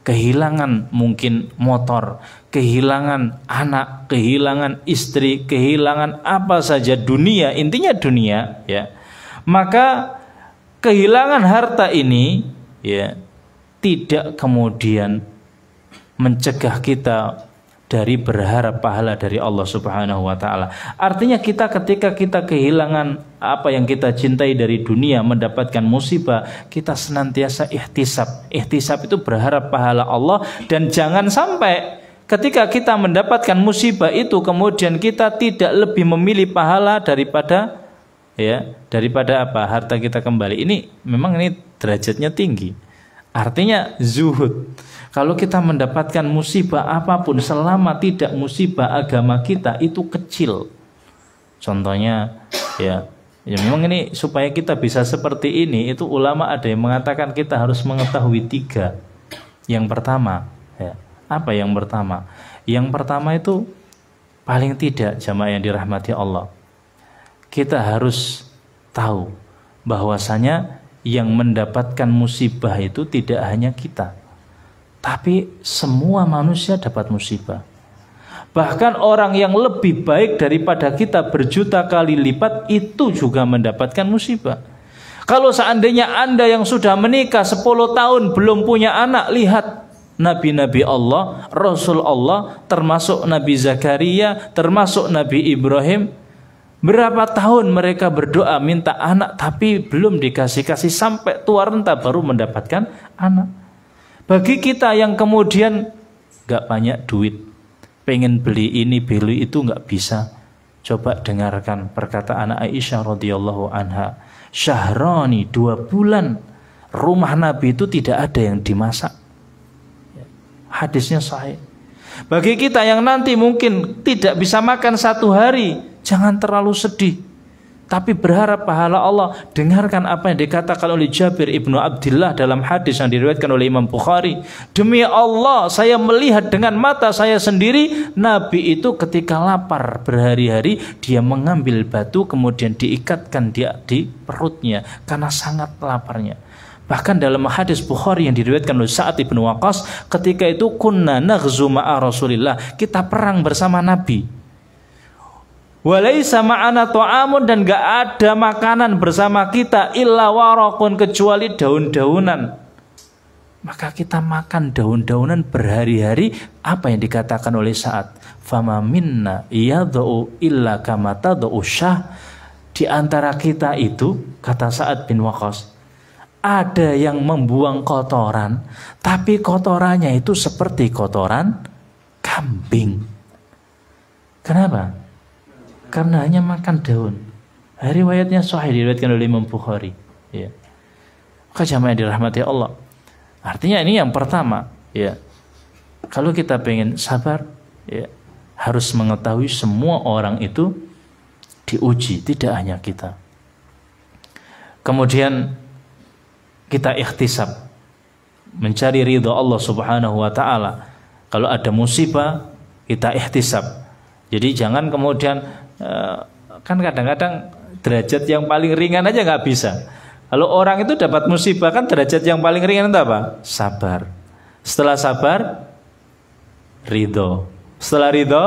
kehilangan mungkin motor, kehilangan anak, kehilangan istri, kehilangan apa saja dunia, intinya dunia ya, maka kehilangan harta ini ya tidak kemudian mencegah kita dari berharap pahala dari Allah Subhanahu wa taala. Artinya kita ketika kita kehilangan apa yang kita cintai dari dunia, mendapatkan musibah, kita senantiasa ihtisab. Ihtisab itu berharap pahala Allah, dan jangan sampai ketika kita mendapatkan musibah itu kemudian kita tidak lebih memilih pahala daripada apa? Harta kita kembali. Ini memang ini derajatnya tinggi. Artinya zuhud. Kalau kita mendapatkan musibah apapun selama tidak musibah agama kita itu kecil. Contohnya ya memang ini supaya kita bisa seperti ini, itu ulama ada yang mengatakan kita harus mengetahui 3. Yang pertama ya, apa yang pertama? Yang pertama itu paling tidak jamaah yang dirahmati Allah, kita harus tahu bahwasanya yang mendapatkan musibah itu tidak hanya kita, tapi semua manusia dapat musibah. Bahkan orang yang lebih baik daripada kita berjuta kali lipat itu juga mendapatkan musibah. Kalau seandainya Anda yang sudah menikah 10 tahun belum punya anak, lihat Nabi-Nabi Allah, Rasul Allah, termasuk Nabi Zakaria, termasuk Nabi Ibrahim. Berapa tahun mereka berdoa minta anak tapi belum dikasih-kasih, sampai tua renta baru mendapatkan anak. Bagi kita yang kemudian gak banyak duit, pengen beli ini beli itu gak bisa, Coba dengarkan perkataan Aisyah radhiyallahu anha. Syahrani, 2 bulan rumah Nabi itu tidak ada yang dimasak. Hadisnya sahih. Bagi kita yang nanti mungkin tidak bisa makan 1 hari, jangan terlalu sedih, tapi berharap pahala Allah. Dengarkan apa yang dikatakan oleh Jabir ibnu Abdillah dalam hadis yang diriwayatkan oleh Imam Bukhari. Demi Allah, saya melihat dengan mata saya sendiri, Nabi itu ketika lapar berhari-hari, dia mengambil batu kemudian diikatkan dia di perutnya karena sangat laparnya. Bahkan dalam hadis Bukhari yang diriwayatkan oleh Sa'ad ibn Waqqas, ketika itu kunna naghzu ma'a Rasulillah, kita perang bersama Nabi. Walaisa ma'ana ta'amun, dan gak ada makanan bersama kita illa waraqun, kecuali daun-daunan. Maka kita makan daun-daunan berhari-hari. Apa yang dikatakan oleh Sa'ad? Fama minna yadau illa kama tadau syah. Di antara kita itu, kata Sa'ad bin Waqqas, ada yang membuang kotoran, tapi kotorannya itu seperti kotoran kambing. Kenapa? Karena hanya makan daun. Riwayatnya sahih, diriwayatkan oleh Imam Bukhari. Ya. Maka jamaah dirahmati Allah. Artinya ini yang pertama. Ya. Kalau kita pengen sabar, ya, harus mengetahui semua orang itu diuji, tidak hanya kita. Kemudian kita ikhtisab, mencari ridha Allah Subhanahu wa taala. Kalau ada musibah, kita ikhtisab. Jadi jangan kemudian kan kadang-kadang derajat yang paling ringan aja nggak bisa. Kalau orang itu dapat musibah, kan derajat yang paling ringan itu apa? Sabar. Setelah sabar, ridho. Setelah ridho,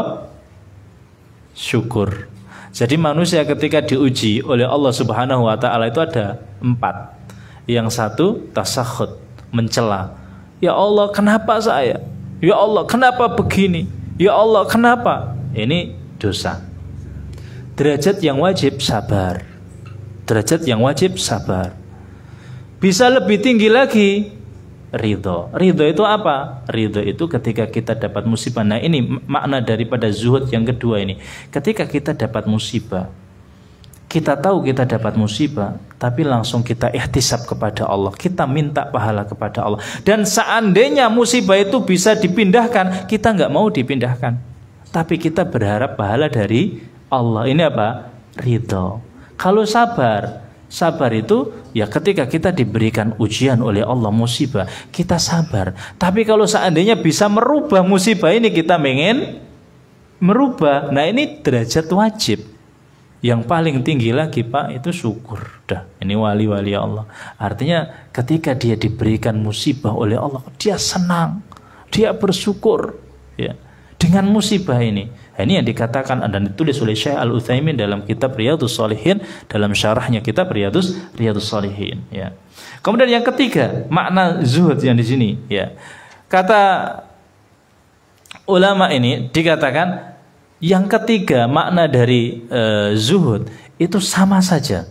syukur. Jadi manusia ketika diuji oleh Allah Subhanahu wa taala itu ada 4. Yang satu, tasakhut, mencela. Ya Allah, kenapa saya? Ya Allah, kenapa begini? Ya Allah, kenapa? Ini dosa. Derajat yang wajib sabar. Derajat yang wajib sabar. Bisa lebih tinggi lagi, ridho. Ridho itu apa? Ridho itu ketika kita dapat musibah. Nah, ini makna daripada zuhud yang kedua ini. Ketika kita dapat musibah, kita tahu kita dapat musibah, tapi langsung kita ihtisab kepada Allah, kita minta pahala kepada Allah. Dan seandainya musibah itu bisa dipindahkan, kita nggak mau dipindahkan, tapi kita berharap pahala dari Allah. Ini apa? Ridho. Kalau sabar, sabar itu ya ketika kita diberikan ujian oleh Allah, musibah, kita sabar. Tapi kalau seandainya bisa merubah musibah ini, kita ingin merubah. Nah, ini derajat wajib. Yang paling tinggi lagi, Pak, itu syukur. Dah, ini wali-wali Allah. Artinya ketika dia diberikan musibah oleh Allah, dia senang, dia bersyukur, ya, dengan musibah ini. Ini yang dikatakan dan ditulis oleh Syekh Al-Utsaimin dalam kitab Riyadhus Shalihin, dalam syarahnya kitab Riyadhus Shalihin, ya. Kemudian yang ketiga, makna zuhud yang di sini, ya. Kata ulama ini dikatakan yang ketiga, makna dari zuhud itu sama saja.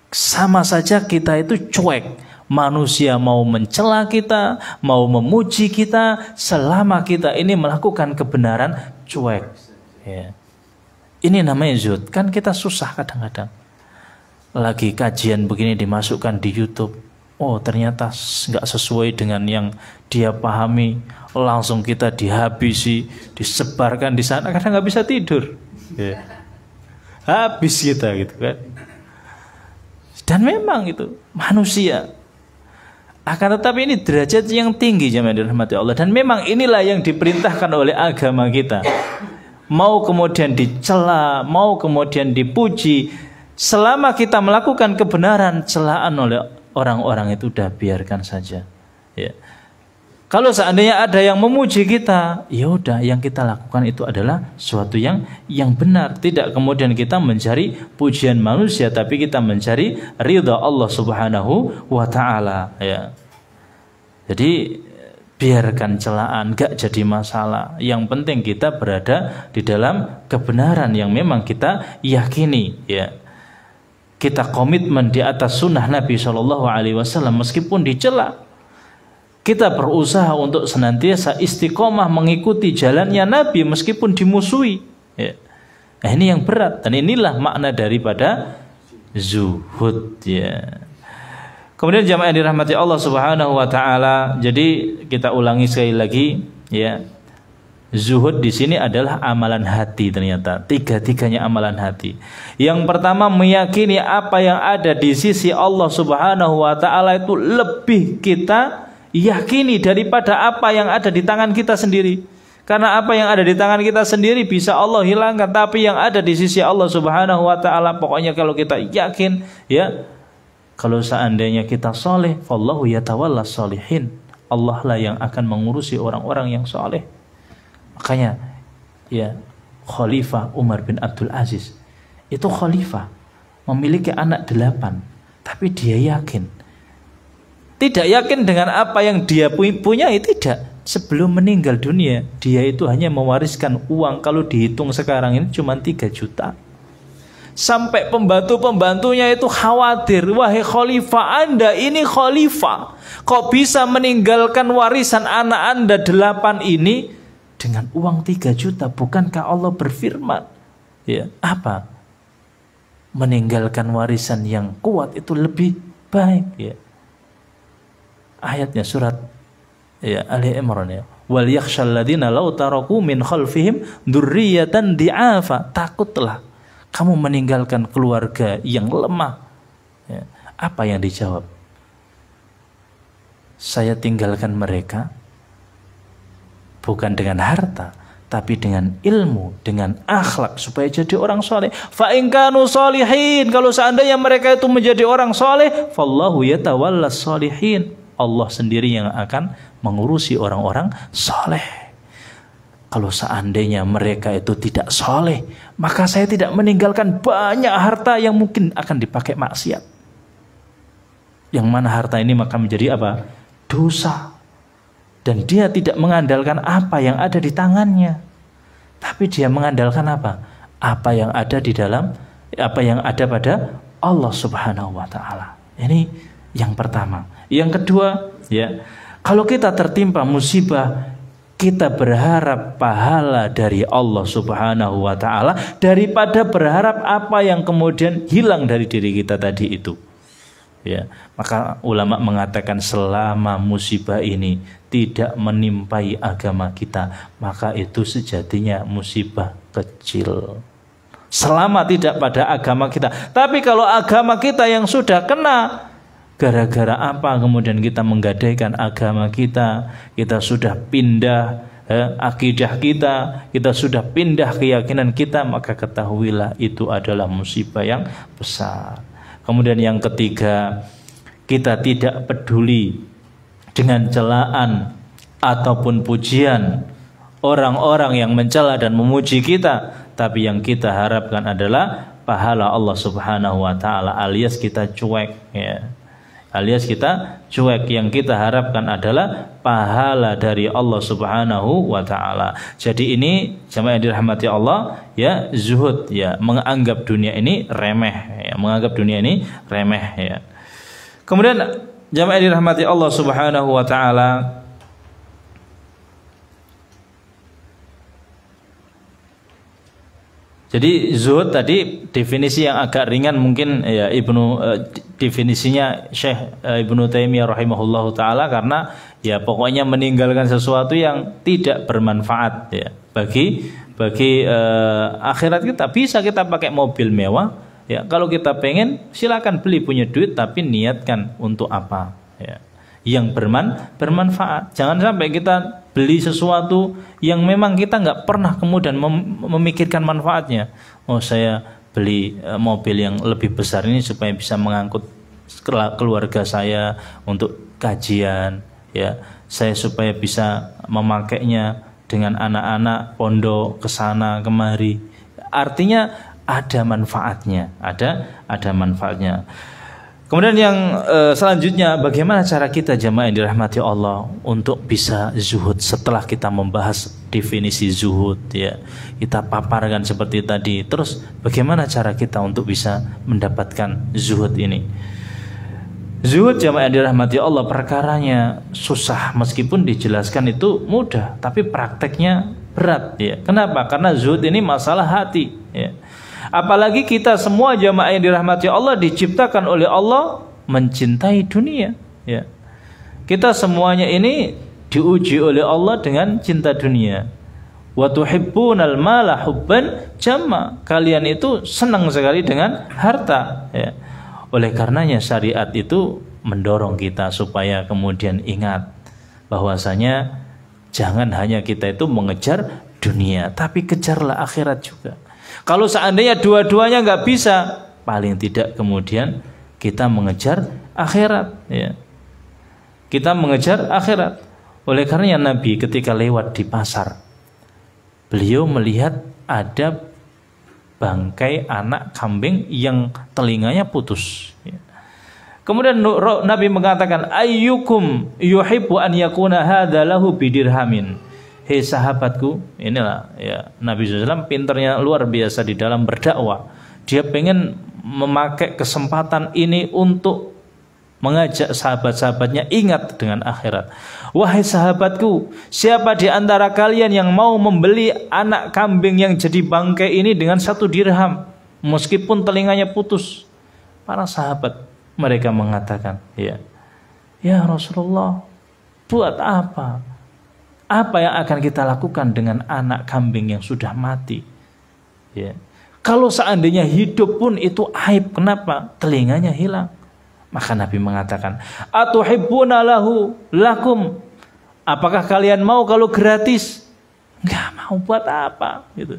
Sama saja kita itu cuek. Manusia mau mencela kita, mau memuji kita, selama kita ini melakukan kebenaran, cuek. Ya. Ini namanya zuhud. Kan kita susah kadang-kadang. Lagi kajian begini dimasukkan di YouTube, oh ternyata nggak sesuai dengan yang dia pahami, langsung kita dihabisi, disebarkan di sana, kadang nggak bisa tidur. Ya. Habis kita gitu kan. Dan memang itu manusia. Akan tetapi ini derajat yang tinggi jemaah dirahmati Allah, dan memang inilah yang diperintahkan oleh agama kita. Mau kemudian dicela, mau kemudian dipuji, selama kita melakukan kebenaran, celaan oleh orang-orang itu udah biarkan saja. Ya. Kalau seandainya ada yang memuji kita, ya udah, yang kita lakukan itu adalah suatu yang benar. Tidak kemudian kita mencari pujian manusia, tapi kita mencari ridha Allah Subhanahu wa taala, ya. Jadi biarkan celaan, gak jadi masalah. Yang penting kita berada di dalam kebenaran yang memang kita yakini, ya. Kita komitmen di atas sunnah Nabi SAW meskipun dicela. Kita berusaha untuk senantiasa istiqomah mengikuti jalannya Nabi meskipun dimusuhi, ya. Nah, ini yang berat, dan inilah makna daripada zuhud ya. Kemudian jamaah yang dirahmati Allah Subhanahu wa taala, jadi kita ulangi sekali lagi ya. Zuhud di sini adalah amalan hati, ternyata tiga-tiganya amalan hati. Yang pertama, meyakini apa yang ada di sisi Allah Subhanahu wa taala itu lebih kita yakini daripada apa yang ada di tangan kita sendiri. Karena apa yang ada di tangan kita sendiri bisa Allah hilangkan, tapi yang ada di sisi Allah Subhanahu wa taala, pokoknya kalau kita yakin ya, kalau seandainya kita soleh, fallahu yatawallas sholihin, Allah lah yang akan mengurusi orang-orang yang soleh. Makanya ya, Khalifah Umar bin Abdul Aziz itu khalifah, memiliki anak 8, tapi dia yakin, tidak yakin dengan apa yang dia punya, tidak. Sebelum meninggal dunia, dia itu hanya mewariskan uang, kalau dihitung sekarang ini cuma 3 juta. Sampai pembantu-pembantunya itu khawatir, wahai khalifah, Anda ini khalifah, kok bisa meninggalkan warisan anak Anda 8 ini dengan uang 3 juta? Bukankah Allah berfirman ya, apa? Meninggalkan warisan yang kuat itu lebih baik ya. Ayatnya surat ya Ali Imran ya. Wal yakhshal ladzina law taraku min khalfihim dzurriyyatan di'afa. Takutlah kamu meninggalkan keluarga yang lemah. Ya. Apa yang dijawab? Saya tinggalkan mereka bukan dengan harta, tapi dengan ilmu, dengan akhlak, supaya jadi orang soleh. Fa in kanu sholihin, kalau seandainya mereka itu menjadi orang soleh, fallahu yatawallas sholihin, Allah sendiri yang akan mengurusi orang-orang soleh. Kalau seandainya mereka itu tidak soleh, maka saya tidak meninggalkan banyak harta yang mungkin akan dipakai maksiat. Yang mana harta ini maka menjadi apa? Dosa. Dan dia tidak mengandalkan apa yang ada di tangannya, tapi dia mengandalkan apa? Apa yang ada di dalam, apa yang ada pada Allah Subhanahu wa taala. Ini yang pertama. Yang kedua, ya, kalau kita tertimpa musibah, kita berharap pahala dari Allah Subhanahu wa taala daripada berharap apa yang kemudian hilang dari diri kita tadi itu. Ya, maka ulama mengatakan selama musibah ini tidak menimpai agama kita, maka itu sejatinya musibah kecil. Selama tidak pada agama kita. Tapi kalau agama kita yang sudah kena, gara-gara apa kemudian kita menggadaikan agama kita, kita sudah pindah akidah kita sudah pindah keyakinan kita, maka ketahuilah itu adalah musibah yang besar. Kemudian yang ketiga, kita tidak peduli dengan celaan ataupun pujian orang-orang yang mencela dan memuji kita, tapi yang kita harapkan adalah pahala Allah Subhanahu wa taala, alias kita cuek ya. Alias kita cuek, yang kita harapkan adalah pahala dari Allah Subhanahu wa taala. Jadi ini jamaah yang dirahmati Allah ya, zuhud ya, menganggap dunia ini remeh ya, menganggap dunia ini remeh ya. Kemudian jamaah yang dirahmati Allah Subhanahu wa taala, jadi zuhud tadi definisi yang agak ringan mungkin ya, definisinya Syekh Ibnu Taimiyah rahimahullahu taala, karena ya pokoknya meninggalkan sesuatu yang tidak bermanfaat ya bagi akhirat kita. Bisa kita pakai mobil mewah ya, kalau kita pengen silakan beli, punya duit, tapi niatkan untuk apa ya, yang bermanfaat. Jangan sampai kita beli sesuatu yang memang kita nggak pernah kemudian memikirkan manfaatnya. Oh, saya beli mobil yang lebih besar ini supaya bisa mengangkut keluarga saya untuk kajian ya, saya supaya bisa memakainya dengan anak-anak pondok kesana kemari. Artinya ada manfaatnya, ada manfaatnya. Kemudian yang selanjutnya, bagaimana cara kita jamaah yang dirahmati Allah untuk bisa zuhud setelah kita membahas definisi zuhud ya, kita paparkan seperti tadi. Terus bagaimana cara kita untuk bisa mendapatkan zuhud ini? Zuhud jamaah yang dirahmati Allah perkaranya susah, meskipun dijelaskan itu mudah, tapi prakteknya berat ya. Kenapa? Karena zuhud ini masalah hati ya. Apalagi kita semua jamaah yang dirahmati Allah diciptakan oleh Allah mencintai dunia ya. Kita semuanya ini diuji oleh Allah dengan cinta dunia. Wa tuhibbunal mala hubban jamma. Kalian itu senang sekali dengan harta ya. Oleh karenanya syariat itu mendorong kita supaya kemudian ingat bahwasanya jangan hanya kita itu mengejar dunia, tapi kejarlah akhirat juga. Kalau seandainya dua-duanya nggak bisa, paling tidak kemudian kita mengejar akhirat ya. Kita mengejar akhirat. Oleh karenanya Nabi ketika lewat di pasar, beliau melihat ada bangkai anak kambing yang telinganya putus ya. Kemudian Nabi mengatakan, ayyukum yuhibbu an yakuna hadza lahu bidirhamin. Hei sahabatku, inilah ya, Nabi SAW pinternya luar biasa di dalam berdakwah. Dia pengen memakai kesempatan ini untuk mengajak sahabat-sahabatnya ingat dengan akhirat. Wahai sahabatku, siapa di antara kalian yang mau membeli anak kambing yang jadi bangkai ini dengan 1 dirham meskipun telinganya putus? Para sahabat mereka mengatakan, ya Rasulullah, buat apa? Apa yang akan kita lakukan dengan anak kambing yang sudah mati? Ya. Kalau seandainya hidup pun itu aib, kenapa? Telinganya hilang. Maka Nabi mengatakan, atuhibbuna lahu lakum. Apakah kalian mau kalau gratis? Enggak mau, buat apa? Gitu.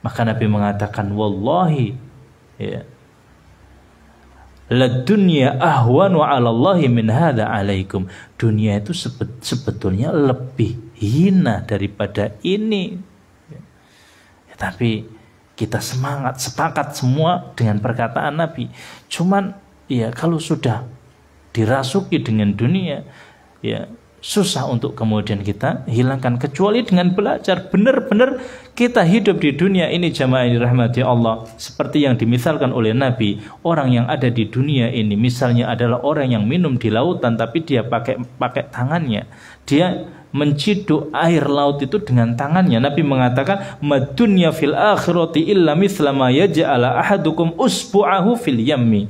Maka Nabi mengatakan, wallahi, ya, la dunya ahwanu 'ala Allahi min hadza 'alaikum. Dunia itu sebetulnya lebih hina daripada ini. Ya, tapi kita sepakat semua dengan perkataan Nabi. Cuman ya kalau sudah dirasuki dengan dunia, ya susah untuk kemudian kita hilangkan, kecuali dengan belajar benar-benar kita hidup di dunia ini jamaah yang dirahmati Allah seperti yang dimisalkan oleh Nabi. Orang yang ada di dunia ini misalnya adalah orang yang minum di lautan tapi dia pakai tangannya, dia menciduk air laut itu dengan tangannya. Nabi mengatakan, madunya fil akhirati illa mithla ma yaj'ala ahadukum usbu'ahu fil yammi.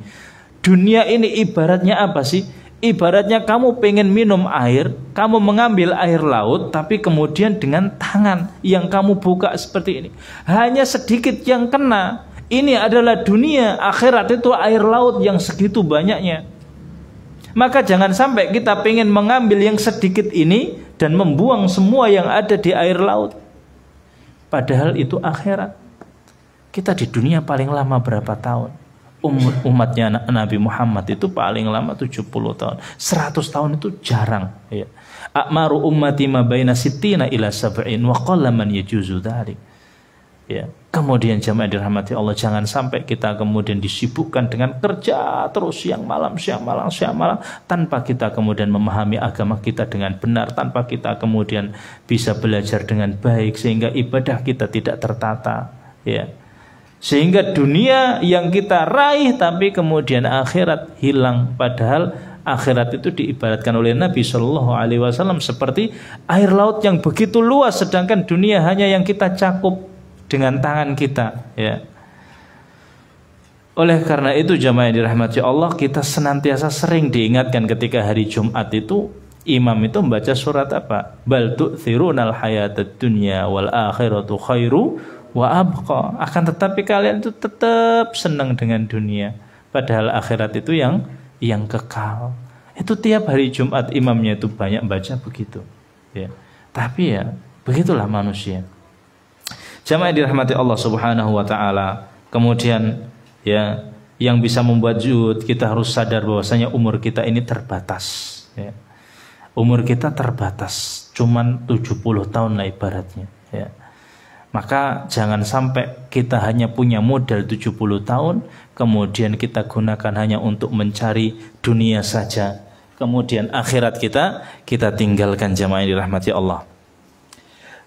Dunia ini ibaratnya apa sih? Ibaratnya kamu pengen minum air, kamu mengambil air laut, tapi kemudian dengan tangan yang kamu buka seperti ini, hanya sedikit yang kena. Ini adalah dunia, akhirat itu air laut yang segitu banyaknya. Maka jangan sampai kita pengen mengambil yang sedikit ini dan membuang semua yang ada di air laut. Padahal itu akhirat. Kita di dunia paling lama berapa tahun? Umatnya Nabi Muhammad itu paling lama 70 tahun. 100 tahun itu jarang ya. A'maru ummati ma baina sittina ila sab'in wa qalla man yajuzu dzalik. Ya. Kemudian jamaah dirahmati Allah, jangan sampai kita kemudian disibukkan dengan kerja terus siang malam tanpa kita kemudian memahami agama kita dengan benar, tanpa kita kemudian bisa belajar dengan baik sehingga ibadah kita tidak tertata ya. Sehingga dunia yang kita raih tapi kemudian akhirat hilang. Padahal akhirat itu diibaratkan oleh Nabi Shallallahu Alaihi Wasallam seperti air laut yang begitu luas, sedangkan dunia hanya yang kita cakup dengan tangan kita ya. Oleh karena itu jamaah yang dirahmati Allah, kita senantiasa sering diingatkan ketika hari Jumat itu imam itu membaca surat apa? Bal tu'thirunal hayatad dunya wal akhiratu khairu wa abqa. Akan tetapi kalian itu tetap senang dengan dunia, padahal akhirat itu yang kekal. Itu tiap hari Jumat imamnya itu banyak baca begitu ya. Tapi ya begitulah manusia. Jamaah dirahmati Allah Subhanahu wa taala. Kemudian ya, yang bisa membuat zuhud, kita harus sadar bahwasanya umur kita ini terbatas ya. Umur kita terbatas, cuman 70 tahun lah ibaratnya ya. Maka jangan sampai kita hanya punya modal 70 tahun, kemudian kita gunakan hanya untuk mencari dunia saja, kemudian akhirat kita tinggalkan jamaah yang dirahmati Allah.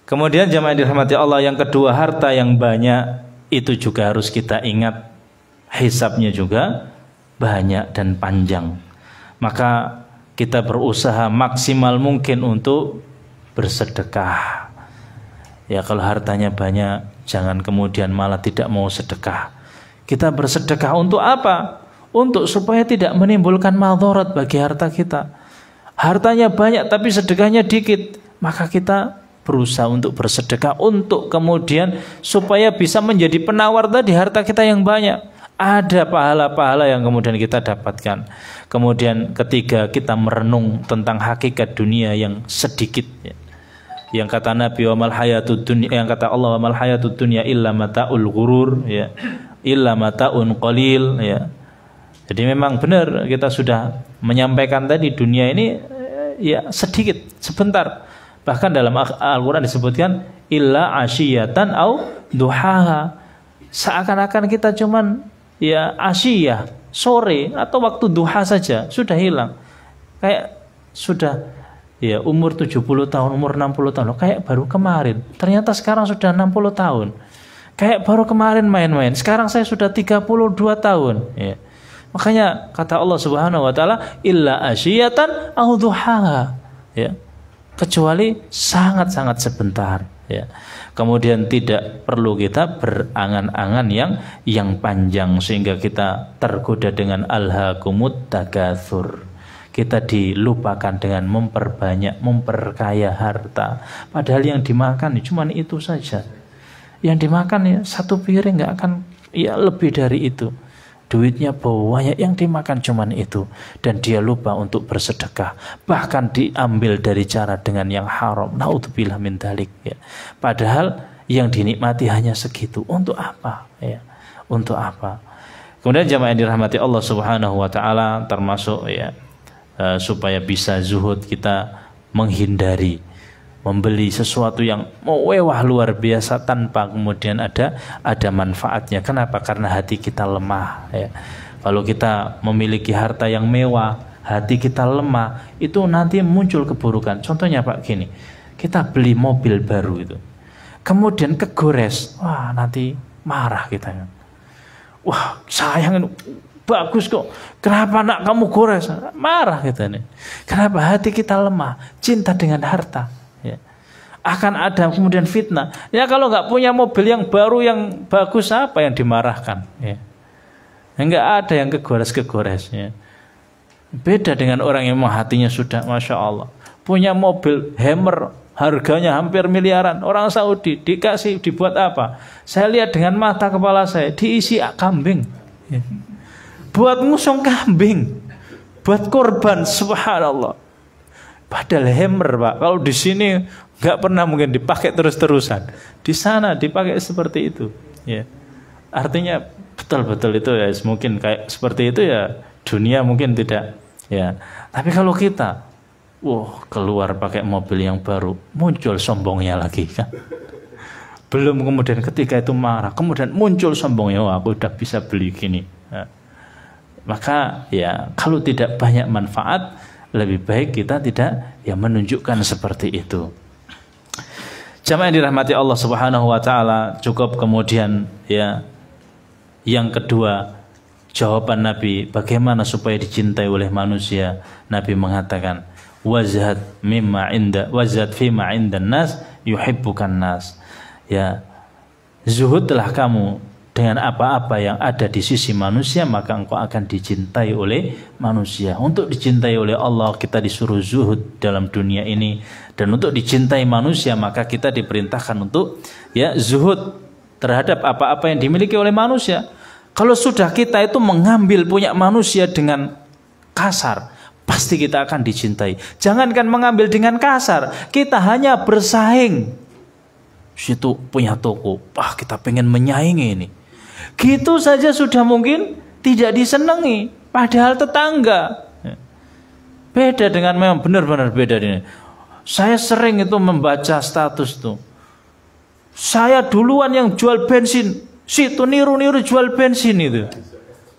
Kemudian jamaah yang dirahmati Allah, yang kedua, harta yang banyak itu juga harus kita ingat, hisabnya juga banyak dan panjang. Maka kita berusaha maksimal mungkin untuk bersedekah Ya kalau hartanya banyak, jangan kemudian malah tidak mau sedekah. Kita bersedekah untuk apa? Untuk supaya tidak menimbulkan madharat bagi harta kita. Hartanya banyak tapi sedekahnya dikit, maka kita berusaha untuk bersedekah untuk kemudian supaya bisa menjadi penawar tadi harta kita yang banyak. Ada pahala-pahala yang kemudian kita dapatkan. Kemudian ketiga, kita merenung tentang hakikat dunia yang sedikit, ya. Yang kata Nabi, wa mal hayatud dunya, yang kata Allah, wa mal hayatud dunya illa mataul ghurur, ya. Illa mataun qalil, ya. Jadi memang benar kita sudah menyampaikan tadi, dunia ini ya sedikit, sebentar. Bahkan dalam Al-Quran disebutkan illa asyiyatan au duhaha. Seakan-akan kita cuman ya asyiyah, sore atau waktu duha saja sudah hilang. Kayak sudah ya umur 70 tahun, umur 60 tahun, kayak baru kemarin. Ternyata sekarang sudah 60 tahun. Kayak baru kemarin main-main. Sekarang saya sudah 32 tahun, ya. Makanya kata Allah Subhanahu wa taala illa asyiyatan au duhaha, ya. Kecuali sangat-sangat sebentar, ya. Kemudian tidak perlu kita berangan-angan yang panjang sehingga kita tergoda dengan alhaakumut takatsur. Kita dilupakan dengan memperbanyak, memperkaya harta. Padahal yang dimakan cuma itu saja. Yang dimakan ya satu piring, nggak akan ya lebih dari itu. Duitnya banyak, yang dimakan cuman itu. Dan dia lupa untuk bersedekah. Bahkan diambil dari cara dengan yang haram. Naudzubillah min dzalik, ya. Padahal yang dinikmati hanya segitu. Untuk apa? Ya. Untuk apa? Kemudian jamaah yang dirahmati Allah Subhanahu wa taala, termasuk ya supaya bisa zuhud, kita menghindari membeli sesuatu yang mewah luar biasa tanpa kemudian ada manfaatnya. Kenapa? Karena hati kita lemah, ya. Kalau kita memiliki harta yang mewah, hati kita lemah, itu nanti muncul keburukan. Contohnya Pak gini, kita beli mobil baru itu, kemudian kegores, wah nanti marah kita. Wah sayang, bagus kok, kenapa nak kamu gores? Marah kita nih. Kenapa? Hati kita lemah, cinta dengan harta. Ya. Akan ada kemudian fitnah. Ya kalau nggak punya mobil yang baru yang bagus, apa yang dimarahkan? Ya. Nggak ada yang kegores-kegores. Ya. Beda dengan orang yang hatinya sudah masya Allah punya mobil Hammer, harganya hampir miliaran. Orang Saudi dikasih dibuat apa? Saya lihat dengan mata kepala saya, diisi kambing. Ya. Buat ngusung kambing, buat korban, subhanallah. Padahal Hammer Pak, kalau di sini nggak pernah mungkin dipakai terus-terusan. Di sana dipakai seperti itu, ya. Artinya betul-betul itu ya, mungkin kayak seperti itu ya, dunia mungkin tidak, ya. Tapi kalau kita, keluar pakai mobil yang baru, muncul sombongnya lagi kan. Belum kemudian ketika itu marah, kemudian muncul sombongnya, aku udah bisa beli gini. Nah, maka ya kalau tidak banyak manfaat, lebih baik kita tidak ya menunjukkan seperti itu. Jamaah yang dirahmati Allah Subhanahu wa taala, cukup kemudian ya yang kedua, jawaban Nabi bagaimana supaya dicintai oleh manusia. Nabi mengatakan wazhad fima indan nas yuhibbukan nas. Ya, zuhudlah kamu dengan apa-apa yang ada di sisi manusia, maka engkau akan dicintai oleh manusia. Untuk dicintai oleh Allah, kita disuruh zuhud dalam dunia ini. Dan untuk dicintai manusia, maka kita diperintahkan untuk ya zuhud terhadap apa-apa yang dimiliki oleh manusia. Kalau sudah kita itu mengambil punya manusia dengan kasar, pasti kita akan dicintai. Jangankan mengambil dengan kasar, kita hanya bersaing. Situ punya toko, kita pengen menyaingi ini. Gitu saja sudah mungkin tidak disenangi, padahal tetangga. Beda dengan, memang benar-benar beda ini. Saya sering itu membaca status tuh. Saya duluan yang jual bensin, situ niru-niru jual bensin itu.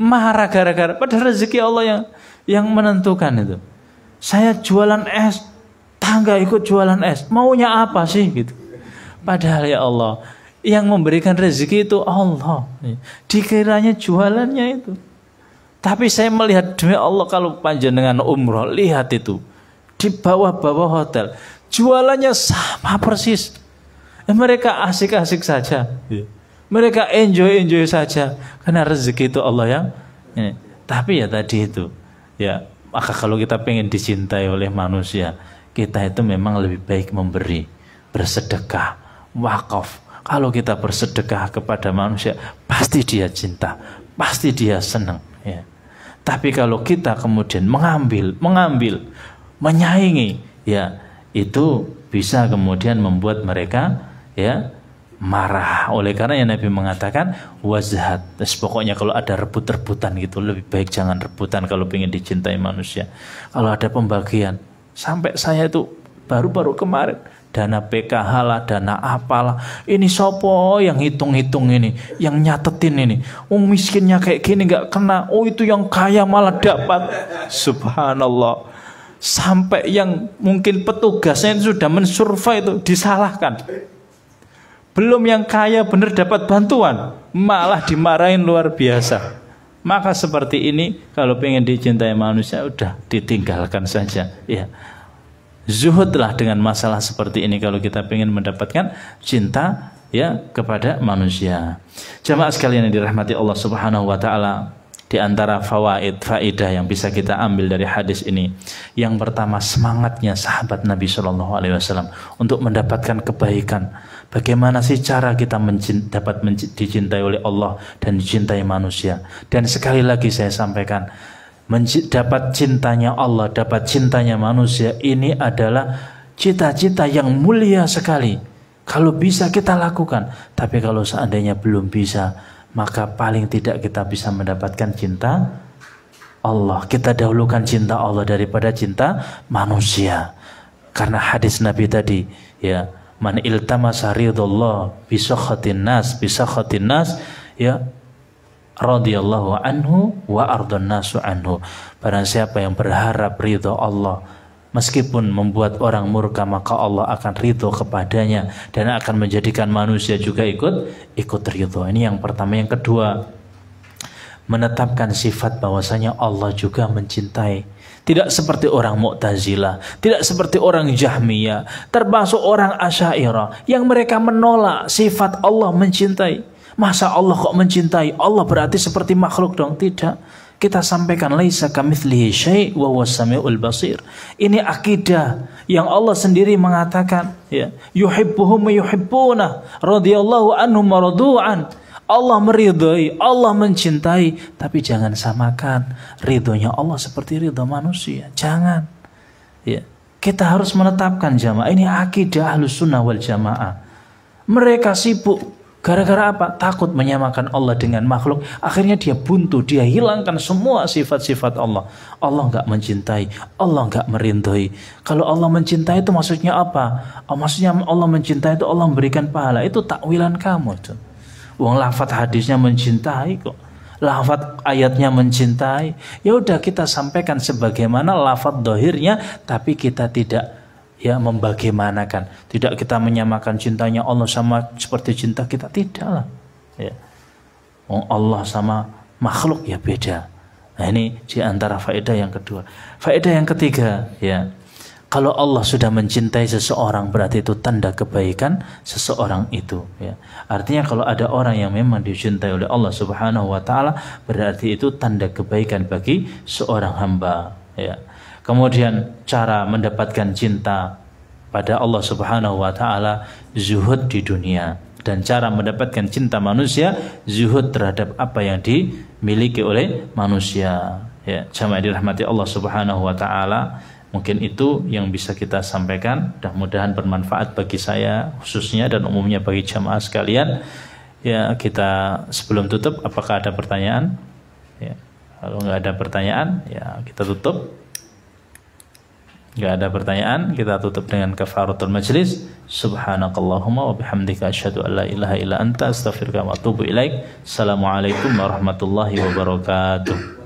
Marah gara-gara, padahal rezeki Allah yang menentukan itu. Saya jualan es, tangga ikut jualan es. Maunya apa sih gitu? Padahal ya Allah, yang memberikan rezeki itu Allah. Dikiranya jualannya itu. Tapi saya melihat demi Allah, kalau panjenengan umroh, lihat itu di bawah-bawah hotel, jualannya sama persis. Mereka asik-asik saja. Mereka enjoy saja. Karena rezeki itu Allah yang ini. Tapi ya tadi itu, ya maka kalau kita pengen dicintai oleh manusia, kita itu memang lebih baik memberi, bersedekah, wakaf. Kalau kita bersedekah kepada manusia, pasti dia cinta, pasti dia senang. Ya. Tapi kalau kita kemudian mengambil, menyaingi, ya itu bisa kemudian membuat mereka ya marah. Oleh karena yang Nabi mengatakan wazhat. Pokoknya kalau ada rebut-rebutan gitu, lebih baik jangan rebutan kalau ingin dicintai manusia. Kalau ada pembagian, sampai saya itu baru-baru kemarin dana PKH lah, dana apalah. Ini sopo yang hitung-hitung ini, yang nyatetin ini. Miskinnya kayak gini nggak kena. Itu yang kaya malah dapat. Subhanallah. Sampai yang mungkin petugasnya itu sudah mensurvei itu disalahkan. Belum yang kaya benar dapat bantuan, malah dimarahin luar biasa. Maka seperti ini kalau pengen dicintai manusia, udah ditinggalkan saja. Ya, zuhudlah dengan masalah seperti ini kalau kita pengen mendapatkan cinta ya kepada manusia. Jamaah sekalian yang dirahmati Allah Subhanahu Wa Taala, di antara faidah yang bisa kita ambil dari hadis ini, yang pertama semangatnya sahabat Nabi Shallallahu Alaihi Wasallam untuk mendapatkan kebaikan. Bagaimana sih cara kita dapat dicintai oleh Allah dan dicintai manusia? Dan sekali lagi saya sampaikan, dapat cintanya Allah, dapat cintanya manusia, ini adalah cita-cita yang mulia sekali. Kalau bisa kita lakukan, tapi kalau seandainya belum bisa, maka paling tidak kita bisa mendapatkan cinta Allah. Kita dahulukan cinta Allah daripada cinta manusia. Karena hadis Nabi tadi, ya, man iltamasa ridallah bisakhatin nas ya radhiyallahu anhu wa ardhan nasu anhu. Barang siapa yang berharap ridha Allah meskipun membuat orang murka, maka Allah akan ridho kepadanya dan akan menjadikan manusia juga ikut ridho. Ini yang pertama. Yang kedua, menetapkan sifat bahwasanya Allah juga mencintai. Tidak seperti orang Mu'tazilah, tidak seperti orang Jahmiyah, termasuk orang Asy'ariyah yang mereka menolak sifat Allah mencintai. Masa Allah kok mencintai? Allah berarti seperti makhluk dong? Tidak. Kita sampaikan laisa kamitslihi syai' wa huwas samiul basir. Ini akidah yang Allah sendiri mengatakan, ya, yuhibbuhum wa yuhibbunah, radhiyallahu anhum wa radu'an. Allah meridhai, Allah mencintai, tapi jangan samakan ridhonya Allah seperti ridho manusia. Jangan. Ya, kita harus menetapkan jamaah. Ini akidah Ahlus Sunnah wal Jamaah. Mereka sibuk gara-gara apa? Takut menyamakan Allah dengan makhluk. Akhirnya dia buntu, dia hilangkan semua sifat-sifat Allah. Allah enggak mencintai, Allah enggak merindhai. Kalau Allah mencintai itu maksudnya apa? Maksudnya Allah mencintai itu Allah memberikan pahala. Itu takwilan kamu itu. Wong lafaz hadisnya mencintai kok, lafaz ayatnya mencintai. Ya udah kita sampaikan sebagaimana lafaz dohirnya, tapi kita tidak ya membagaimanakan. Tidak kita menyamakan cintanya Allah sama seperti cinta kita, tidaklah. Ya, Wong Allah sama makhluk ya beda. Nah ini diantara faedah yang kedua. Faedah yang ketiga, ya, kalau Allah sudah mencintai seseorang berarti itu tanda kebaikan seseorang itu. Ya. Artinya kalau ada orang yang memang dicintai oleh Allah Subhanahu Wa Taala berarti itu tanda kebaikan bagi seorang hamba. Ya. Kemudian cara mendapatkan cinta pada Allah Subhanahu Wa Taala, zuhud di dunia. Dan cara mendapatkan cinta manusia, zuhud terhadap apa yang dimiliki oleh manusia. Ya. Jamaah dirahmati Allah Subhanahu Wa Taala. Mungkin itu yang bisa kita sampaikan. Mudah-mudahan bermanfaat bagi saya khususnya dan umumnya bagi jamaah sekalian. Ya, kita sebelum tutup, apakah ada pertanyaan? Ya, kalau nggak ada pertanyaan, ya kita tutup. Nggak ada pertanyaan, kita tutup dengan kafaratul majlis. Subhanakallahumma wa bihamdika asyhadu an la ilaha illa anta astaghfiruka wa atubu ilaik. Assalamualaikum warahmatullahi wabarakatuh.